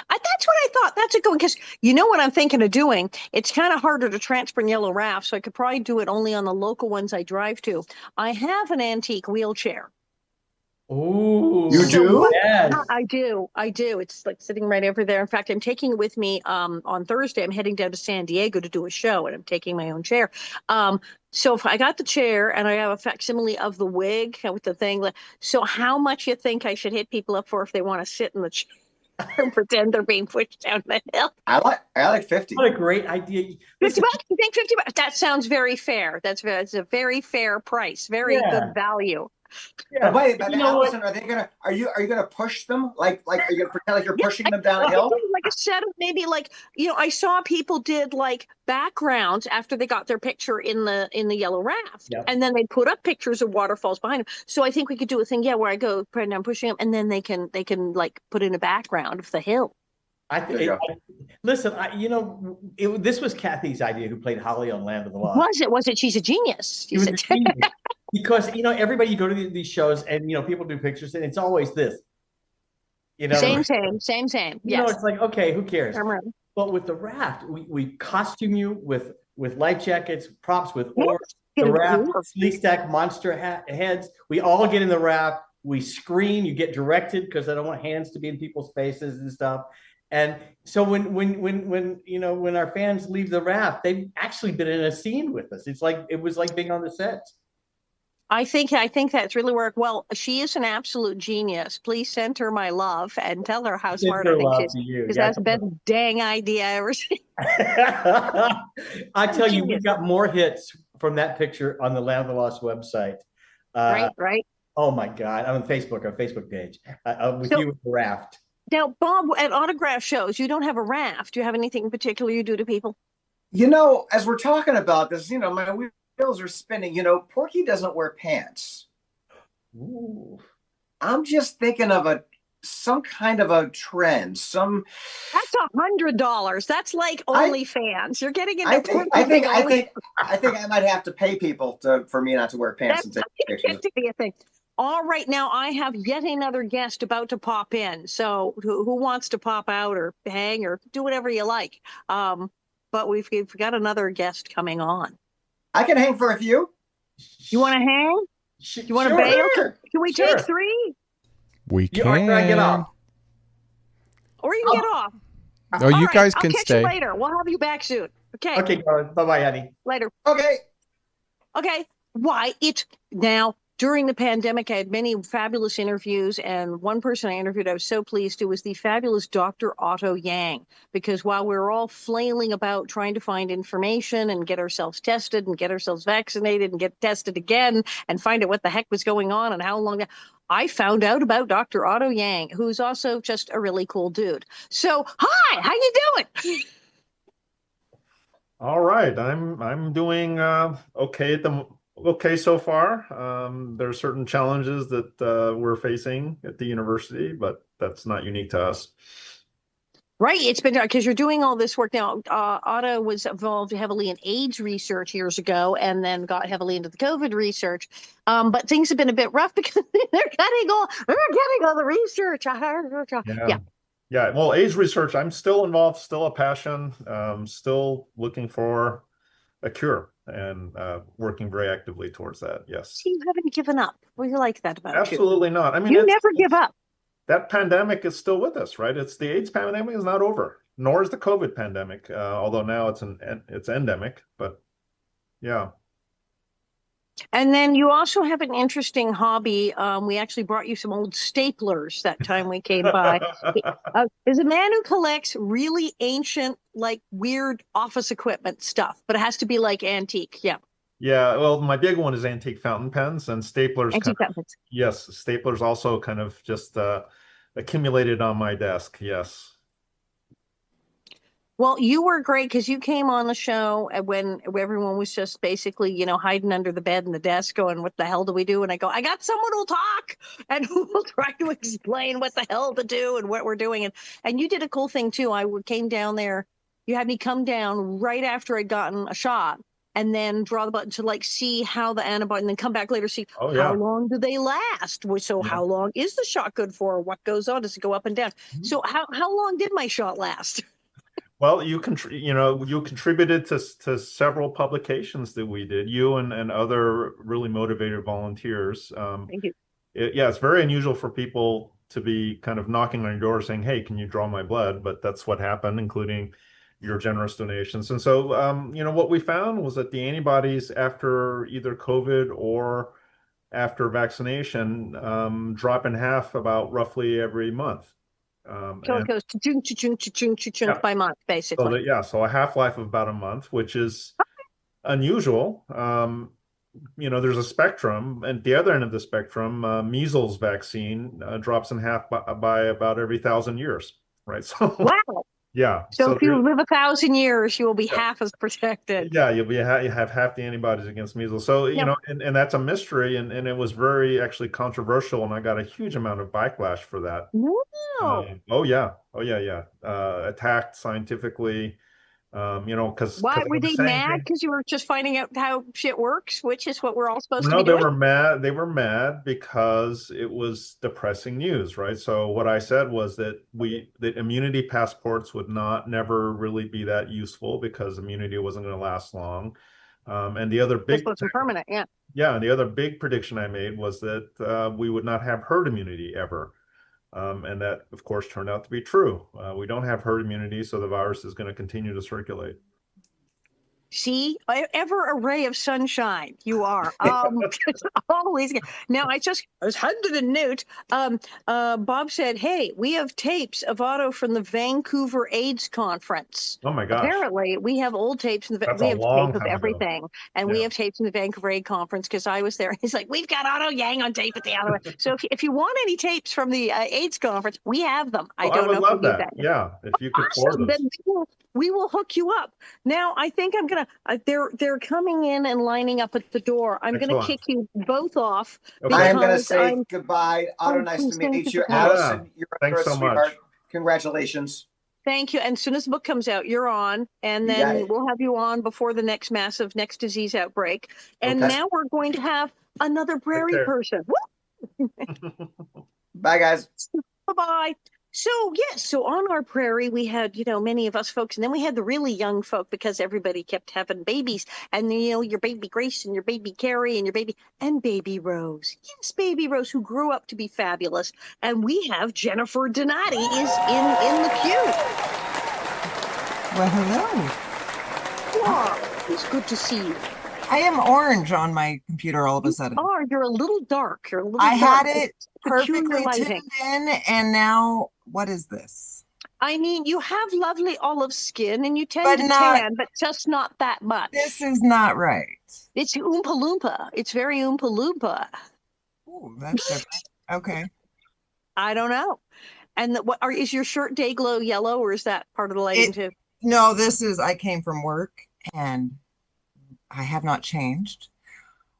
S1: what I thought. That's a good one because you know what I'm thinking of doing. It's kind of harder to transfer in yellow raft, so I could probably do it only on the local ones I drive to. I have an antique wheelchair.
S8: Oh,
S7: you do?
S8: Yes.
S1: I do. It's like sitting right over there. In fact, I'm taking it with me on Thursday. I'm heading down to San Diego to do a show, and I'm taking my own chair. So if I got the chair and I have a facsimile of the wig with the thing, so how much you think I should hit people up for if they want to sit in the chair and pretend they're being pushed down the hill?
S7: I like 50.
S8: What a great idea.
S1: $50? You think $50? That sounds very fair. That's a very fair price. Very good value.
S7: Yeah. Wait, but Allison, are you gonna push them? Like are you gonna pretend like you're pushing them down a hill?
S1: Like a set of maybe I saw people did like backgrounds after they got their picture in the yellow raft, and then they put up pictures of waterfalls behind them. So I think we could do a thing, where I go, pretend I'm pushing them, and then they can like put in a background of the hill.
S8: I
S7: There
S8: think.
S7: you go.
S8: Listen, this was Kathy's idea, who played Holly on Land of the Lost.
S1: Was it? She's a genius.
S8: She was a genius. Because everybody, you go to these shows and people do pictures and it's always this.
S1: Same. Yes.
S8: It's like, okay, who cares?
S1: Right.
S8: But with the raft, we costume you with life jackets, props with
S1: Yes,
S8: oars,
S1: get
S8: the
S1: an
S8: raft,
S1: oar.
S8: sleek stack monster heads. We all get in the raft. We scream. You get directed because I don't want hands to be in people's faces and stuff. And so when our fans leave the raft, they've actually been in a scene with us. It was like being on the set.
S1: I think that's really worked well. She is an absolute genius. Please send her my love and tell her how smart I think she is. Because that's the best dang idea I ever seen.
S8: I tell you, we got more hits from that picture on the Land of the Lost website.
S1: Right.
S8: Oh my God! On Facebook, our Facebook page, with you with the raft.
S1: Now, Bob, at autograph shows, you don't have a raft. Do you have anything in particular you do to people?
S7: As we're talking about this, my wheels are spinning. Porky doesn't wear pants.
S8: Ooh.
S7: I'm just thinking of some kind of a trend.
S1: That's $100. That's like OnlyFans. You're getting into.
S7: I think I might have to pay people for me not to wear pants and take pictures.
S1: That's a thing. All right, now I have yet another guest about to pop in. So who wants to pop out or hang or do whatever you like? But we've got another guest coming on.
S7: I can hang for a few.
S1: You want to hang? You want to bail? Can we take 3?
S2: We can.
S8: Or can I get off?
S1: Or you can get off.
S2: Oh, you guys can
S1: I'll catch
S2: stay.
S1: you later. We'll have you back soon. Okay.
S8: Okay, bye-bye, honey.
S1: Later.
S7: Okay.
S1: Why, it's now during the pandemic, I had many fabulous interviews, and one person I interviewed I was so pleased to was the fabulous Dr. Otto Yang, because while we were all flailing about trying to find information and get ourselves tested and get ourselves vaccinated and get tested again and find out what the heck was going on and how long, I found out about Dr. Otto Yang, who's also just a really cool dude. So, hi, how you doing?
S9: All right, I'm doing okay so far. There are certain challenges that we're facing at the university, but that's not unique to us.
S1: Right. It's been because you're doing all this work now. Otto was involved heavily in AIDS research years ago and then got heavily into the COVID research. But things have been a bit rough because they're getting all the research.
S9: Yeah. Well, AIDS research, I'm still involved, still a passion, still looking for a cure and working very actively towards that. Yes.
S1: So you haven't given up. We like that about you.
S9: Absolutely not. I mean,
S1: you never give up.
S9: That pandemic is still with us, right? It's the AIDS pandemic is not over, nor is the COVID pandemic, although now it's endemic. But yeah.
S1: And then you also have an interesting hobby. We actually brought you some old staplers that time we came by. Is a man who collects really ancient, like weird office equipment stuff, but it has to be like antique. Yeah.
S9: Yeah, well, my big one is antique fountain pens and staplers.
S1: Antique fountain pens.
S9: Yes, staplers also kind of just accumulated on my desk. Yes.
S1: Well, you were great because you came on the show when everyone was just basically, hiding under the bed and the desk going, what the hell do we do? And I go, I got someone who'll talk and who will try to explain what the hell to do and what we're doing. And you did a cool thing too. I came down there. You had me come down right after I'd gotten a shot and then draw the button to see how the antibody, and then come back later, see how long do they last? So how long is the shot good for? What goes on? Does it go up and down? Mm-hmm. So how long did my shot last?
S9: Well, you contributed to several publications that we did, you and other really motivated volunteers.
S1: Thank you.
S9: It's very unusual for people to be kind of knocking on your door saying, hey, can you draw my blood? But that's what happened, including your generous donations. And so, what we found was that the antibodies after either COVID or after vaccination drop in half about roughly every month.
S1: So it goes cha-chung by month, basically.
S9: So a half-life of about a month, which is unusual. There's a spectrum, and at the other end of the spectrum, measles vaccine drops in half by about every 1,000 years, right? So
S1: wow.
S9: Yeah.
S1: So if you live 1,000 years, you will be half as protected.
S9: Yeah, you have half the antibodies against measles. So, and that's a mystery. And it was very actually controversial. And I got a huge amount of backlash for that.
S1: Wow. No.
S9: Oh yeah. Oh yeah, yeah. Attacked scientifically. Because
S1: Why
S9: I
S1: were
S9: was
S1: they
S9: saying
S1: mad?
S9: things.
S1: Because you were just finding out how shit works, which is what we're all supposed to
S9: No,
S1: be
S9: they
S1: doing.
S9: were mad. They were mad because it was depressing news, right? So what I said was that immunity passports would never really be that useful because immunity wasn't going to last long. And the other
S1: This
S9: big
S1: wasn't permanent. Yeah.
S9: Yeah, and the other big prediction I made was that we would not have herd immunity ever. And that, of course, turned out to be true. We don't have herd immunity, so the virus is going to continue to circulate.
S1: See, ever a ray of sunshine. You are. It's always. Now, I was handed a note. Bob said, "Hey, we have tapes of Otto from the Vancouver AIDS conference.
S9: Oh my gosh,
S1: Apparently, we have old tapes.
S9: that's
S1: We
S9: a
S1: have
S9: long
S1: tape of
S9: time ago.
S1: everything, and we
S9: Yeah.
S1: have tapes from the Vancouver AIDS conference because I was there. He's like, we've got Otto Yang on tape at the other one. So if you want any tapes from the AIDS conference, we have them. I
S9: Oh,
S1: don't
S9: would
S1: know
S9: love
S1: if we need
S9: that.
S1: that.
S9: Yeah, if you could forward
S1: Awesome.
S9: those.
S1: Then we will hook you up. Now, I think I'm gonna. They're coming in and lining up at the door. I'm gonna
S9: Excellent.
S1: kick you both off.
S9: Okay.
S7: I am going to
S1: because
S7: say
S1: I'm-
S7: goodbye. Otto,
S1: Oh,
S7: nice
S1: please,
S7: to
S1: thank
S7: meet
S1: you
S7: you.
S1: for coming.
S7: Allison, you're
S9: Thanks
S7: a
S9: so
S7: sweetheart.
S9: much.
S7: Congratulations.
S1: Thank you. And as soon as the book comes out, you're on, and
S7: You got
S1: then
S7: it.
S1: we'll have you on before the next massive next disease outbreak. And
S7: Okay.
S1: now we're going to have another prairie
S9: care.
S1: person.
S7: Bye, guys.
S1: Bye-bye. So, yes, so on our prairie, we had, many of us folks, and then we had the really young folk because everybody kept having babies. And, your baby Grace and your baby Carrie and and baby Rose. Yes, baby Rose, who grew up to be fabulous. And we have Jennifer Donati is in the queue.
S10: Well, hello.
S1: Wow, it's good to see you.
S10: I am orange on my computer all of a sudden.
S1: You're a little dark. You're a little
S10: I
S1: dark.
S10: had it
S1: It's peculiar
S10: perfectly
S1: lighting.
S10: tuned in, and now what is this?
S1: I mean, you have lovely olive skin and you tend
S10: But
S1: to
S10: not-
S1: tan, but just not that much.
S10: This is not right.
S1: It's Oompa Loompa. It's very Oompa Loompa.
S10: Ooh, that's different. Okay.
S1: I don't know. And is your shirt day glow yellow, or is that part of the lighting too?
S10: No, I came from work and I have not changed.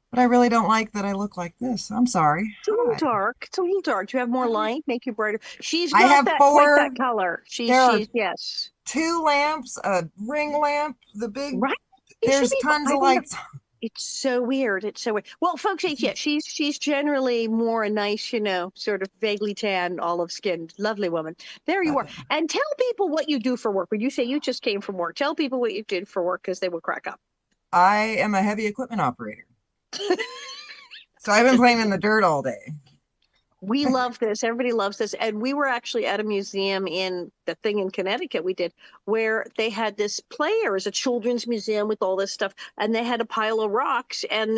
S10: But I really don't like that I look like this. I'm sorry.
S1: It's a little
S10: Hi.
S1: dark. It's a little dark. Do you have more light? Make you brighter. She's
S10: I
S1: got
S10: have
S1: that,
S10: four-
S1: like that color. Yes.
S10: 2 lamps, a ring lamp, the big.
S1: Right. It should
S10: There's
S1: be-
S10: tons
S1: I
S10: of
S1: don't know.
S10: lights.
S1: It's so weird. It's so weird. Well, folks, yeah, she's generally more a nice, sort of vaguely tan, olive skinned, lovely woman. There you are. And tell people what you do for work. When you say you just came from work, tell people what you did for work because they will crack up.
S10: I am a heavy equipment operator. So I've been playing in the dirt all day.
S1: We love this. Everybody loves this. And we were actually at a museum in the thing in Connecticut we did where they had this player as a children's museum with all this stuff. And they had a pile of rocks and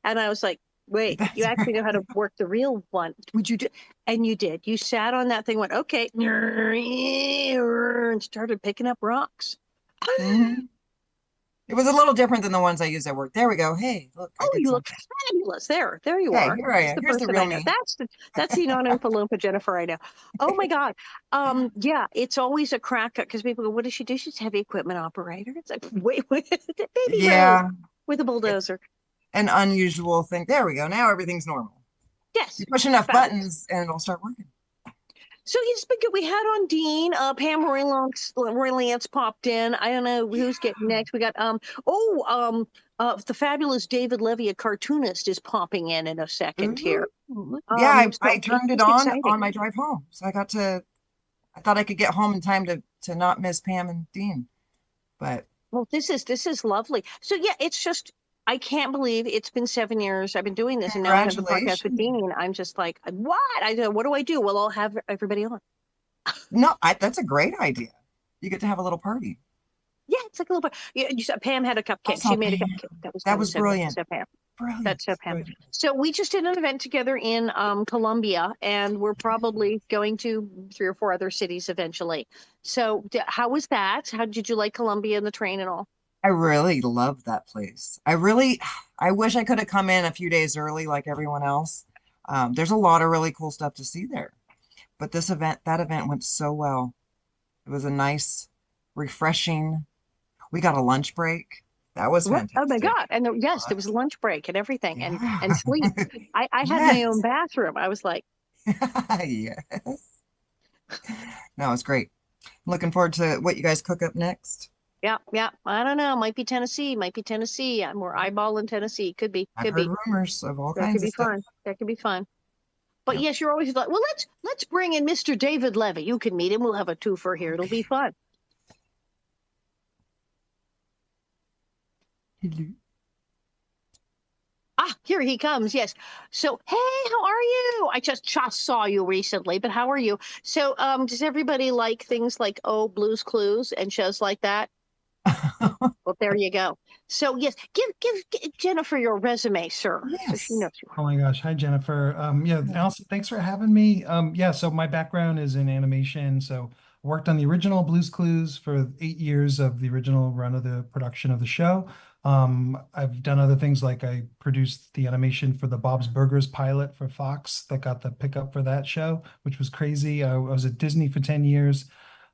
S1: and I was like, wait, you actually know how to work the real one. Would you do? And you did. You sat on that thing, went, okay, and started picking up rocks.
S10: Mhm. It was a little different than the ones I use at work. There we go. Hey, look. I
S1: Oh,
S10: did
S1: you look
S10: something.
S1: fabulous. There you
S10: Hey,
S1: are.
S10: here I
S1: That's
S10: am.
S1: the
S10: Here's the
S1: person
S10: real
S1: I know.
S10: me.
S1: That's the non-Oompa Loompa Jennifer I know. Oh my God. Yeah, it's always a crack up because people go, what does she do? She's a heavy equipment operator. It's like, wait, baby
S10: Yeah,
S1: Rose with a bulldozer.
S10: an unusual thing. There we go. Now everything's normal.
S1: Yes.
S10: You push enough
S1: Fabulous.
S10: buttons and it'll start working.
S1: So it's been good. We had on Dean, Pam Roylance popped in. I don't know who's getting next. We got the fabulous David Levy, a cartoonist, is popping in a second here.
S10: Ooh. Yeah,
S1: So
S10: I turned it
S1: it's
S10: on
S1: exciting.
S10: my drive home. So I thought I could get home in time to not miss Pam and Dean. But
S1: Well, this is lovely. So yeah, it's just I can't believe it's been 7 years. I've been doing this, and now I have the podcast with
S10: Congratulations.
S1: Dean. And I'm just like, what? What do I do? Well, I'll have everybody on.
S10: no, that's a great idea. You get to have a little party.
S1: Yeah, it's like a little bit. You said Pam had a cupcake.
S10: saw
S1: She made a
S10: Pam.
S1: cupcake.
S10: That was
S1: so
S10: brilliant.
S1: So Pam.
S10: Brilliant.
S1: That's so Pam.
S10: Brilliant.
S1: So we just did an event together in Columbia, and we're probably going to 3 or 4 other cities eventually. So how was that? How did you like Columbia and the train and all?
S10: I really love that place. I wish I could have come in a few days early like everyone else. There's a lot of really cool stuff to see there. But that event went so well. It was a nice, refreshing. We got a lunch break. That was fantastic.
S1: Oh my God. And yes, there was a lunch break and everything and sleep. I had
S10: Yes.
S1: my own bathroom. I was like,
S10: Yes. No, it's great. Looking forward to what you guys cook up next.
S1: Yeah, yeah. I don't know. Might be Tennessee. Might be Tennessee. We're eyeballing Tennessee. Could be.
S10: I've
S1: Could
S10: heard
S1: be.
S10: rumors of all
S1: That could
S10: kinds of
S1: be
S10: stuff.
S1: fun. That could be fun. But
S10: Yep.
S1: yes, you're always like, well, let's bring in Mr. David Levy. You can meet him. We'll have a twofer here. It'll be fun.
S10: Hello.
S1: Ah, here he comes. Yes. So, hey, how are you? I just saw you recently, but how are you? So, does everybody like things like Blue's Clues and shows like that? Well, there you go. So, yes, give Jennifer your resume, sir, so she
S10: Yes.
S1: knows you.
S11: Oh my gosh. Hi, Jennifer. Yeah, Allison, thanks for having me. Yeah, so my background is in animation. So I worked on the original Blue's Clues for 8 years of the original run of the production of the show. I've done other things like I produced the animation for the Bob's Burgers pilot for Fox that got the pickup for that show, which was crazy. I was at Disney for 10 years,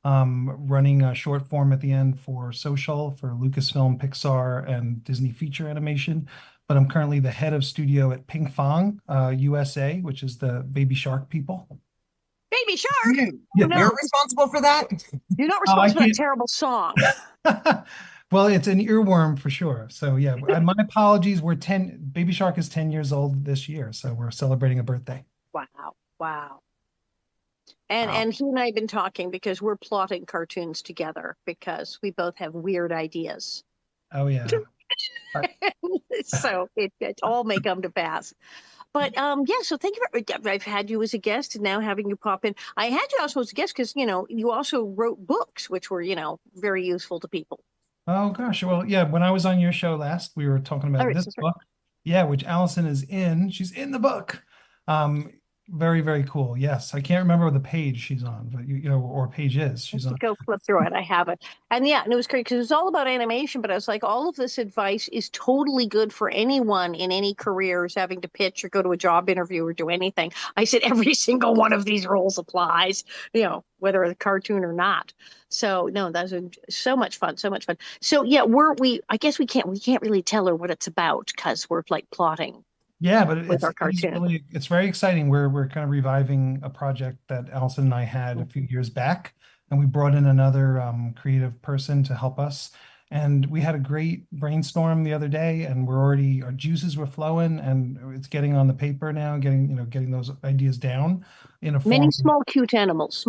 S11: running a short form at the end for Social for Lucasfilm, Pixar, and Disney feature animation. But I'm currently the head of studio at Ping Fong, USA, which is the Baby Shark people.
S1: Baby Shark.
S10: You're
S1: No,
S10: responsible for that?
S1: you're not
S11: Oh, I
S1: responsible for that
S11: can't.
S1: terrible song.
S11: Well, it's an earworm for sure. So yeah, my apologies. Baby Shark is 10 years old this year, so we're celebrating a birthday.
S1: Wow, wow.
S10: Wow.
S1: And he and I have been talking because we're plotting cartoons together because we both have weird ideas.
S11: Oh yeah.
S1: So it all may come to pass. But yeah, so thank you I've had you as a guest and now having you pop in. I had you also as a guest because, you also wrote books, which were, very useful to people.
S11: Oh gosh. Well, yeah, when I was on your show last, we were talking
S1: All
S11: about
S1: right,
S11: this
S1: that's right.
S11: book. Yeah, which Allison is in. She's in the book. Very, very cool. Yes. I can't remember the page she's on, but or page is she's on.
S1: Go flip through it. I have it. And yeah, and it was great because it was all about animation, but I was like, all of this advice is totally good for anyone in any careers having to pitch or go to a job interview or do anything. I said every single one of these rules applies, whether a cartoon or not. So no, that was so much fun, so much fun. So yeah, I guess we can't really tell her what it's about because we're like plotting.
S11: Yeah, but
S1: With our cartoon.
S11: it's very exciting. We're kind of reviving a project that Allison and I had a few years back, and we brought in another creative person to help us. And we had a great brainstorm the other day, and our juices were flowing, and it's getting on the paper now, getting those ideas down in a
S1: Many
S11: form.
S1: small cute animals,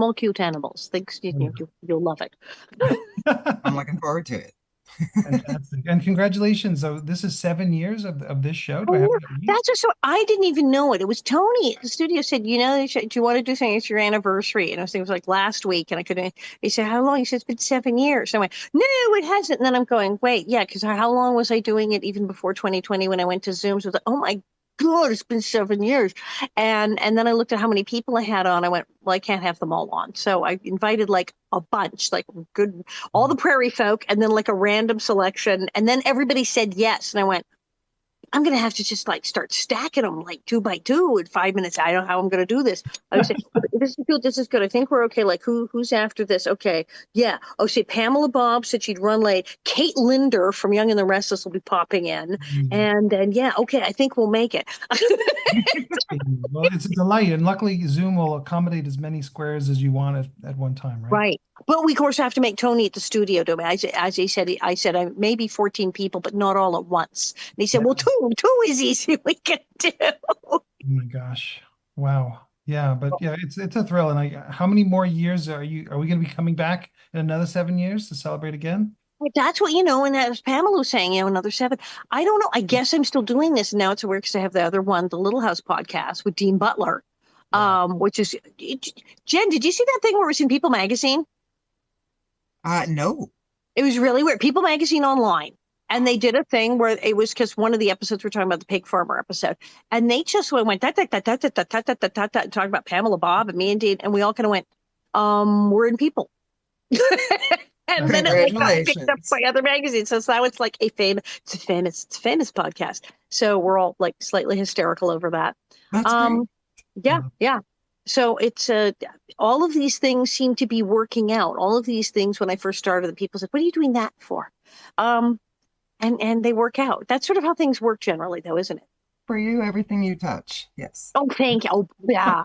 S1: Thanks, you'll love it.
S10: I'm looking forward to it.
S11: Fantastic. And congratulations. So this is 7 years of this show. Do I
S1: Oh,
S11: have
S1: yeah. That's just so I didn't even know it. It was Tony at the studio said, do you want to do something? It's your anniversary. And I was thinking it was like last week. And I couldn't, he said, how long? He said, it's been 7 years. So I went, no, it hasn't. And then I'm going, wait, yeah, because how long was I doing it even before 2020 when I went to Zooms? I was like, oh my God, it's been 7 years. And then I looked at how many people I had on. I went, well, I can't have them all on. So I invited like a bunch, like all the prairie folk, and then like a random selection. And then everybody said yes. And I went, I'm going to have to just like start stacking them like 2 by 2 in 5 minutes. I don't know how I'm going to do this. I was saying, this is good. This is good. I think we're okay. Like who's after this? Okay. Yeah. Oh, see, Pamela Bob said she'd run late. Kate Linder from Young and the Restless will be popping in. And yeah, okay. I think we'll make it.
S11: Well, it's a delight. And luckily Zoom will accommodate as many squares as you want at one time, right?
S1: Right. But we, of course, have to make Tony at the studio do it. As he said, I said, maybe 14 people, but not all at once. And he said, well, two is easy. We can do.
S11: Oh my gosh. Wow. Yeah. But yeah, it's a thrill. And how many more years are we going to be coming back in another 7 years to celebrate again?
S1: That's what, and as Pamela was saying, another 7. I don't know. I guess I'm still doing this. And now it's weird because I have the other one, the Little House podcast with Dean Butler, which is, Jen, did you see that thing where it was in People Magazine?
S10: No.
S1: It was really weird. People Magazine online. And they did a thing where it was because one of the episodes we're talking about the pig farmer episode. And they just went talking about Pamela Bob and me and Dean. And we all kind of went, we're in People. And then it got picked up by other magazines. So now it's like a famous podcast. So we're all like slightly hysterical over that.
S10: That's great.
S1: Yeah. So it's all of these things seem to be working out. All of these things, when I first started, the people said, "What are you doing that for?" And they work out. That's sort of how things work generally, though, isn't it?
S10: For you, everything you touch. Yes.
S1: Oh, thank you. Oh, yeah.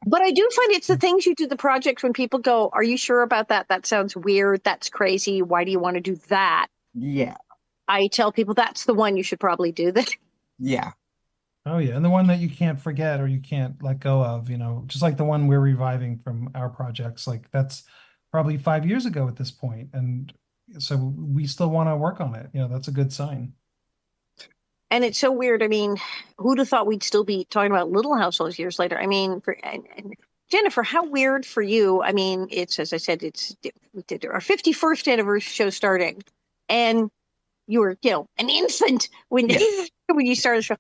S1: But I do find it's the things you do, the projects when people go, "Are you sure about that? That sounds weird. That's crazy. Why do you want to do that?"
S10: Yeah.
S1: I tell people that's the one you should probably do. That.
S10: Yeah.
S11: Oh yeah, and the one that you can't forget or you can't let go of, just like the one we're reviving from our projects, like that's probably 5 years ago at this point, and so we still want to work on it. That's a good sign.
S1: And it's so weird. I mean, who'd have thought we'd still be talking about Little House all these years later? I mean, and Jennifer, how weird for you. I mean, it's, as I said, we did our 51st anniversary show starting, and you were, an infant when when you started the show,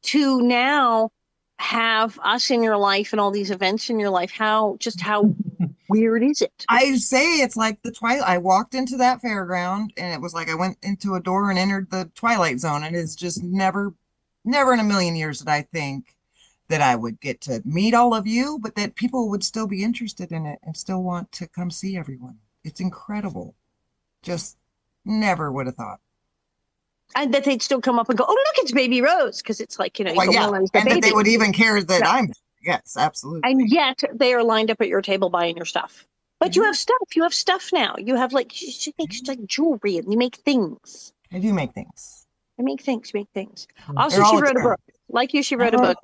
S1: to now have us in your life and all these events in your life. How weird is it?
S10: I say it's like the Twilight. I walked into that fairground and it was like I went into a door and entered the Twilight Zone. And it's just never in a million years did I think that I would get to meet all of you, but that people would still be interested in it and still want to come see everyone. It's incredible. Just never would have thought.
S1: And that they'd still come up and go, "Oh, look, it's Baby Rose," because it's like,
S10: Well, yeah, and that they would even care that I'm. Yes, absolutely.
S1: And yet they are lined up at your table buying your stuff. But you have stuff. You have stuff now. You have you make like jewelry and you make things.
S10: I do make things.
S1: I make things. Make things. Also, she wrote a book. Like you, she wrote a book.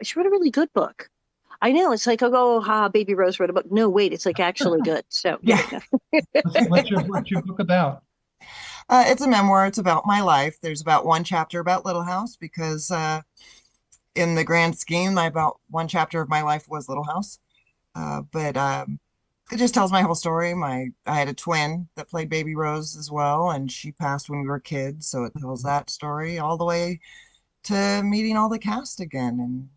S1: She wrote a really good book. I know. It's like, Baby Rose wrote a book. No, wait, it's like actually good. So
S10: yeah.
S11: What's your book about?
S10: It's a memoir. It's about my life. There's about one chapter about Little House because in the grand scheme, about one chapter of my life was Little House. But it just tells my whole story. I had a twin that played Baby Rose as well, and she passed when we were kids. So it tells that story all the way to meeting all the cast again and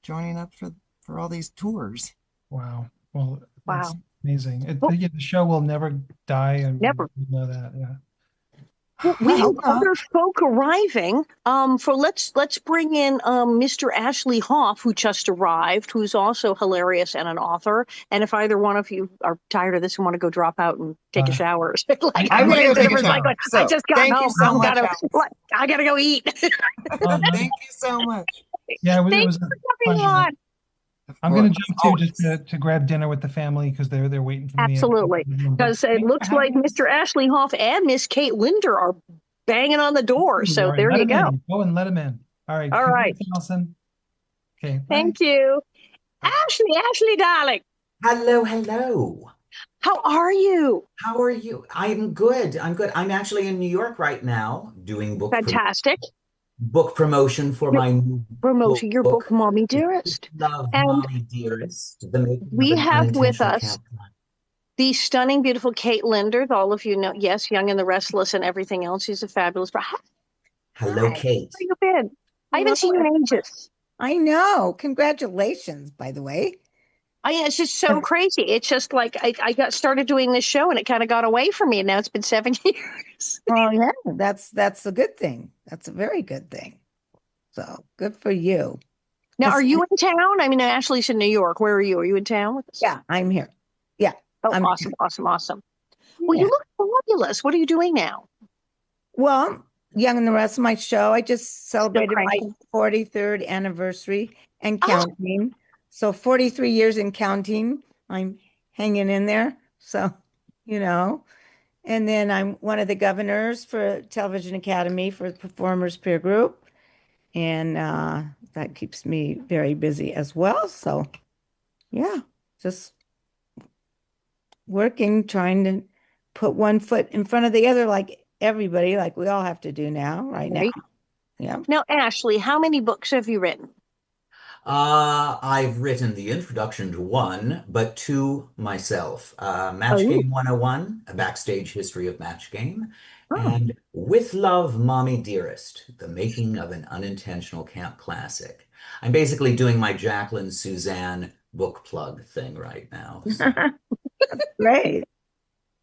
S10: joining up for all these tours.
S11: Wow. Well,
S1: wow.
S11: That's amazing. The show will never die. And
S1: never.
S11: You know that. Yeah.
S1: Well, we have other folk arriving. Let's bring in Mr. Ashley Hoff, who just arrived, who's also hilarious and an author. And if either one of you are tired of this and want to go drop out and take a shower,
S10: I'm gonna go take a shower.
S1: I just got home.
S10: You so much,
S1: I gotta go eat.
S10: Thank you so much.
S11: Yeah, it
S1: Thanks
S11: was
S1: for coming on.
S11: I'm going to jump too, just to grab dinner with the family because they're waiting for me.
S1: Absolutely, because it looks like Mr. Ashley Hoff and Miss Kate Linder are banging on the door. So there you go.
S11: Go and let them in. All right.
S1: All right,
S11: Allison. Okay.
S1: Thank you, Ashley, darling.
S12: Hello.
S1: How are you?
S12: How are you? I'm good. I'm actually in New York right now doing book promotion for my new
S1: your book, Mommy Dearest.
S12: Love, Mommy Dearest.
S1: We have with us the stunning, beautiful Kate Linder. All of you know, yes, Young and the Restless and everything else. She's a fabulous.
S12: Hello, Kate.
S1: How you been? I haven't seen you in ages.
S13: I know. Congratulations, by the way.
S1: It's just so crazy. It's just like I got started doing this show and it kind of got away from me, and now it's been 7 years.
S13: Oh yeah, that's a good thing. That's a very good thing. So good for you.
S1: Now, are you in town? I mean, Ashley's in New York. Where are you? Are you in town with us?
S13: Yeah, I'm here. Yeah.
S1: Oh, awesome. Well,
S13: Yeah.
S1: you look fabulous. What are you doing now?
S13: Well, Young and the Rest of my show. I just celebrated my 43rd anniversary and counting. So 43 years and counting. I'm hanging in there. So, and then I'm one of the governors for Television Academy for the Performers Peer Group. And that keeps me very busy as well. So, yeah, just working, trying to put one foot in front of the other like everybody, like we all have to do now, right now. Yeah.
S1: Now, Ashley, how many books have you written?
S12: I've written the introduction to one, but two myself. Match Game 101, a backstage history of Match Game, and With Love, Mommy Dearest, the making of an unintentional camp classic. I'm basically doing my Jacqueline Suzanne book plug thing right now. So.
S13: Great.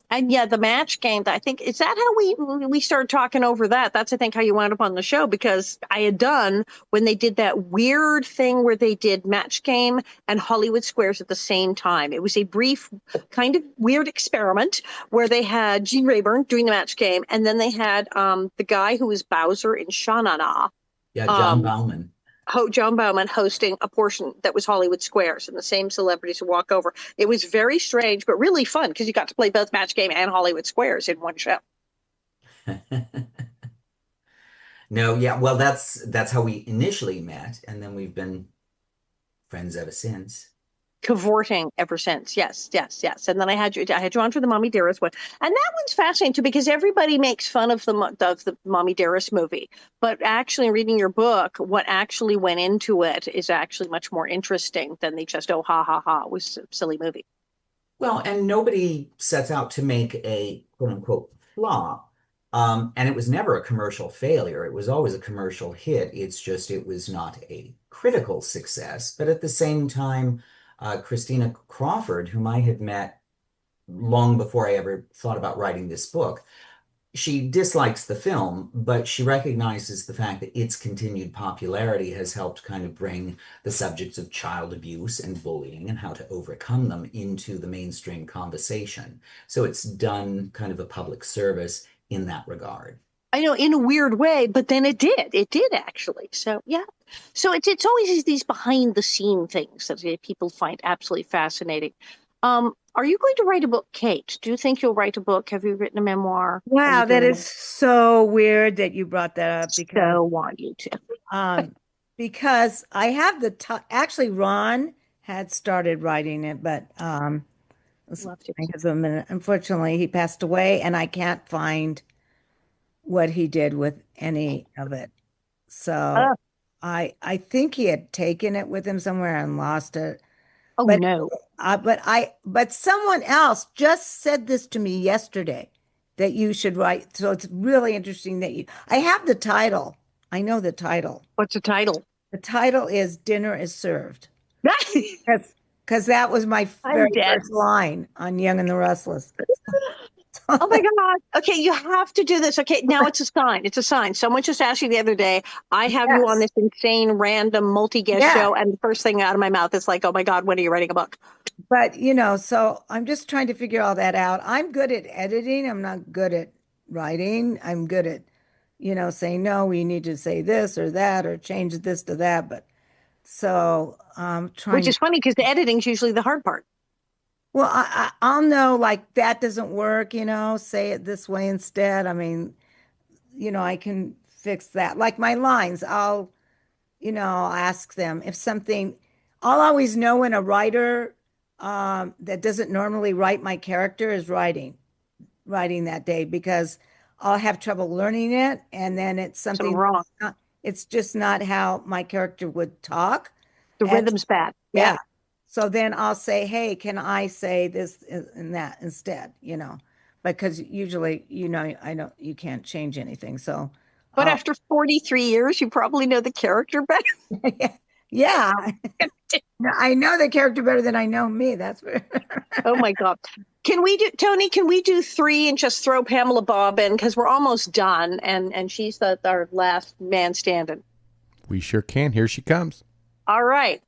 S1: And yeah, the Match Game, I think, is that how we started talking over that? That's, I think, how you wound up on the show, because I had done when they did that weird thing where they did Match Game and Hollywood Squares at the same time. It was a brief, kind of weird experiment where they had Gene Rayburn doing the Match Game, and then they had the guy who was Bowser in Sha-Na-Na.
S12: Yeah, John Bauman.
S1: Joan Bauman hosting a portion that was Hollywood Squares, and the same celebrities would walk over. It was very strange, but really fun because you got to play both Match Game and Hollywood Squares in one show.
S12: No, yeah, well, that's how we initially met, and then we've been friends ever since.
S1: Cavorting ever since. Yes, yes, yes. And then I had you on for the Mommy Dearest one, and that one's fascinating too because everybody makes fun of the Mommy Dearest movie, but actually reading your book, what actually went into it is actually much more interesting than the just oh ha ha ha, it was a silly movie.
S12: Well, and nobody sets out to make a quote unquote flop. And it was never a commercial failure. It was always a commercial hit. It's just it was not a critical success. But at the same time, Christina Crawford, whom I had met long before I ever thought about writing this book, she dislikes the film, but she recognizes the fact that its continued popularity has helped kind of bring the subjects of child abuse and bullying and how to overcome them into the mainstream conversation. So it's done kind of a public service in that regard.
S1: I know, in a weird way, but then it did. It did actually. So yeah. So it's always these behind the scene things that people find absolutely fascinating. Are you going to write a book, Kate? Do you think you'll write a book? Have you written a memoir?
S13: Wow, that is so weird that you brought that up because
S1: so want you to.
S13: Because I have actually Ron had started writing it, but unfortunately he passed away and I can't find what he did with any of it. So I think he had taken it with him somewhere and lost it.
S1: Oh no.
S13: But someone else just said this to me yesterday that you should write. So it's really interesting that I have the title. I know the title.
S1: What's the title?
S13: The title is Dinner is Served. Because that was my very first line on Young and the Restless.
S1: Oh my God. Okay, you have to do this. Okay, now it's a sign. It's a sign. Someone just asked you the other day, I have you on this insane, random, multi-guest show, and the first thing out of my mouth is like, oh my God, when are you writing a book?
S13: But, so I'm just trying to figure all that out. I'm good at editing. I'm not good at writing. I'm good at, saying, no, we need to say this or that or change this to that. But so I'm trying.
S1: Which is funny because the editing is usually the hard part.
S13: Well, I'll know like that doesn't work, say it this way instead. I mean, I can fix that. Like my lines, I'll ask them if something, I'll always know when a writer that doesn't normally write my character is writing that day because I'll have trouble learning it. And then it's something
S1: wrong.
S13: It's just not how my character would talk.
S1: The rhythm's bad.
S13: Yeah. So then I'll say, hey, can I say this and that instead, because usually, I know you can't change anything. So,
S1: but after 43 years, you probably know the character better.
S13: Yeah. I know the character better than I know me. That's what.
S1: Oh my God. Tony, can we do 3 and just throw Pamela Bob in? Because we're almost done. And she's our last man standing.
S2: We sure can. Here she comes.
S1: All right.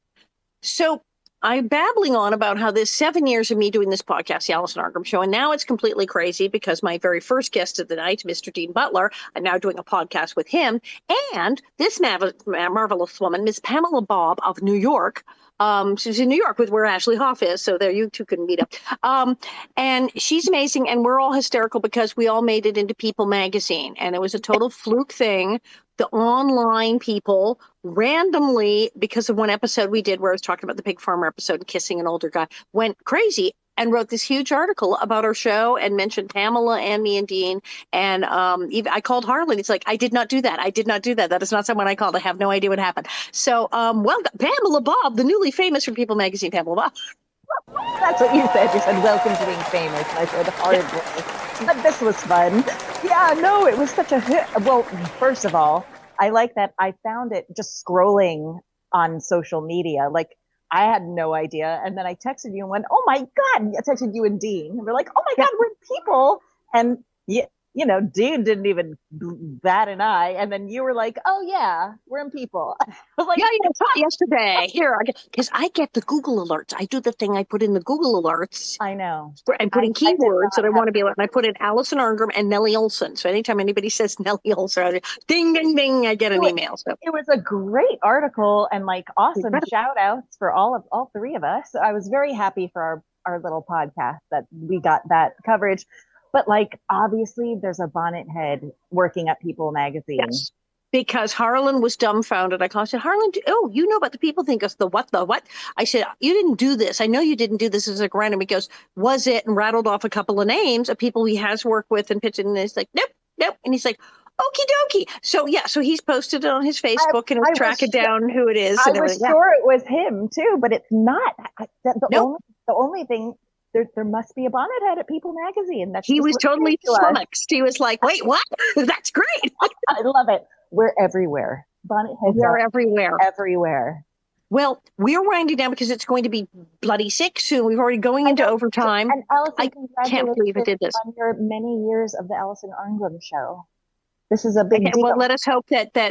S1: So I'm babbling on about how this 7 years of me doing this podcast, the Alison Arngrim Show, and now it's completely crazy because my very first guest of the night, Mr. Dean Butler, I'm now doing a podcast with him, and this marvelous woman, Miss Pamela Bob of New York. She's in New York with where Ashley Hoff is, so there you two can meet up. And she's amazing, and we're all hysterical because we all made it into People magazine, and it was a total fluke thing. The online people randomly, because of one episode we did where I was talking about the pig farmer episode and kissing an older guy, went crazy and wrote this huge article about our show and mentioned Pamela and me and Dean. And even I called Harlan. He's like, I did not do that. I did not do that. That is not someone I called. I have no idea what happened. So welcome, Pamela Bob, the newly famous from People magazine, Pamela Bob.
S14: That's what you said. You said, welcome to being famous. And I said, hardly. But this was fun. Yeah, no, it was such a hit. Well, first of all, I like that I found it just scrolling on social media. Like, I had no idea. And then I texted you and went, oh my God. I texted you and Dean. And we're like, oh my God, we're People. And you know, Dean didn't even bat an eye. And then you were like, oh, yeah, we're in people. I was like,
S1: Yeah, I saw it yesterday. Here, because I get the Google alerts. I do the thing. I put in the Google alerts.
S14: I know.
S1: I'm putting
S14: I did
S1: keywords
S14: not
S1: that I
S14: have
S1: want to be able. And I put in Alison Arngrim and Nellie Olson. So anytime anybody says Nellie Olson, I ding, ding, ding, I get an email. So
S14: it was a great article and like awesome
S1: Incredible.
S14: shout outs for all three of us. I was very happy for our little podcast that we got that coverage. But like, obviously, there's a bonnet head working at People magazine.
S1: Yes. Because Harlan was dumbfounded. I said, Harlan, oh, you know about the People thing. Goes, the what? I said, you didn't do this. I know you didn't do this as a random. He goes, was it? And rattled off a couple of names of people he has worked with and pitched it. And he's like, nope. And he's like, okie dokie. So yeah, so he's posted it on his Facebook and is tracking down who it is.
S14: I was sure it was him too, but it's not. The only thing. There must be a bonnet head at People magazine.
S1: He was totally flummoxed. He was like, wait, what? That's great.
S14: I love it. We're everywhere. Bonnet heads
S1: are everywhere.
S14: Everywhere.
S1: Well, we're winding down because it's going to be bloody sick soon. We're already going into overtime.
S14: And Alison,
S1: I can't believe it did this.
S14: On your many years of the Alison Arngrim show. This is a big deal.
S1: Well, let us hope that the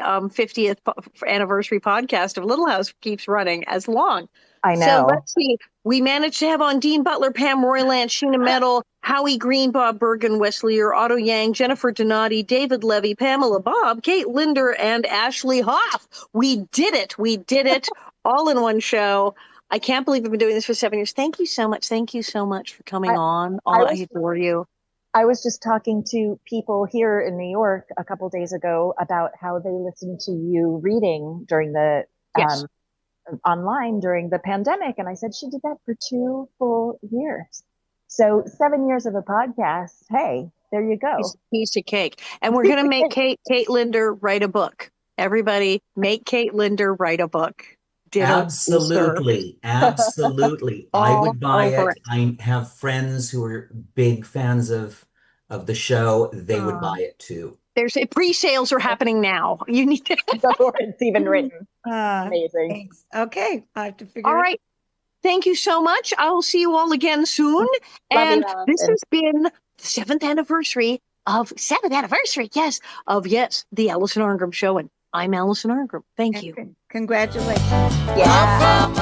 S1: 50th anniversary podcast of Little House keeps running as long.
S14: I know.
S1: So let's see. We managed to have on Dean Butler, Pam Royland, Sheena Metal, Howie Green, Bob Bergen, Wesley, Otto Yang, Jennifer Donati, David Levy, Pamela Bob, Kate Linder, and Ashley Hoff. We did it. We did it all in one show. I can't believe we've been doing this for 7 years. Thank you so much. Thank you so much for coming on. I adore you.
S14: I was just talking to people here in New York a couple of days ago about how they listened to you reading during the online during the pandemic. And I said, she did that for 2 full years. So 7 years of a podcast. Hey, there you go.
S1: Piece of cake. And we're going to make Kate Linder write a book. Everybody make Kate Linder write a book.
S12: Absolutely. Absolutely. I would buy it. I have friends who are big fans of the show. They would buy it too.
S1: There's pre-sales are happening now. You need to
S14: it's even written. Amazing.
S13: Thanks. Okay. I have to figure
S1: All right. Thank you so much. I will see you all again soon. And this has been the 7th anniversary, yes, the Alison Arngrim Show. And I'm Alison Arngrim. Thank you.
S13: Congratulations.
S14: Yeah.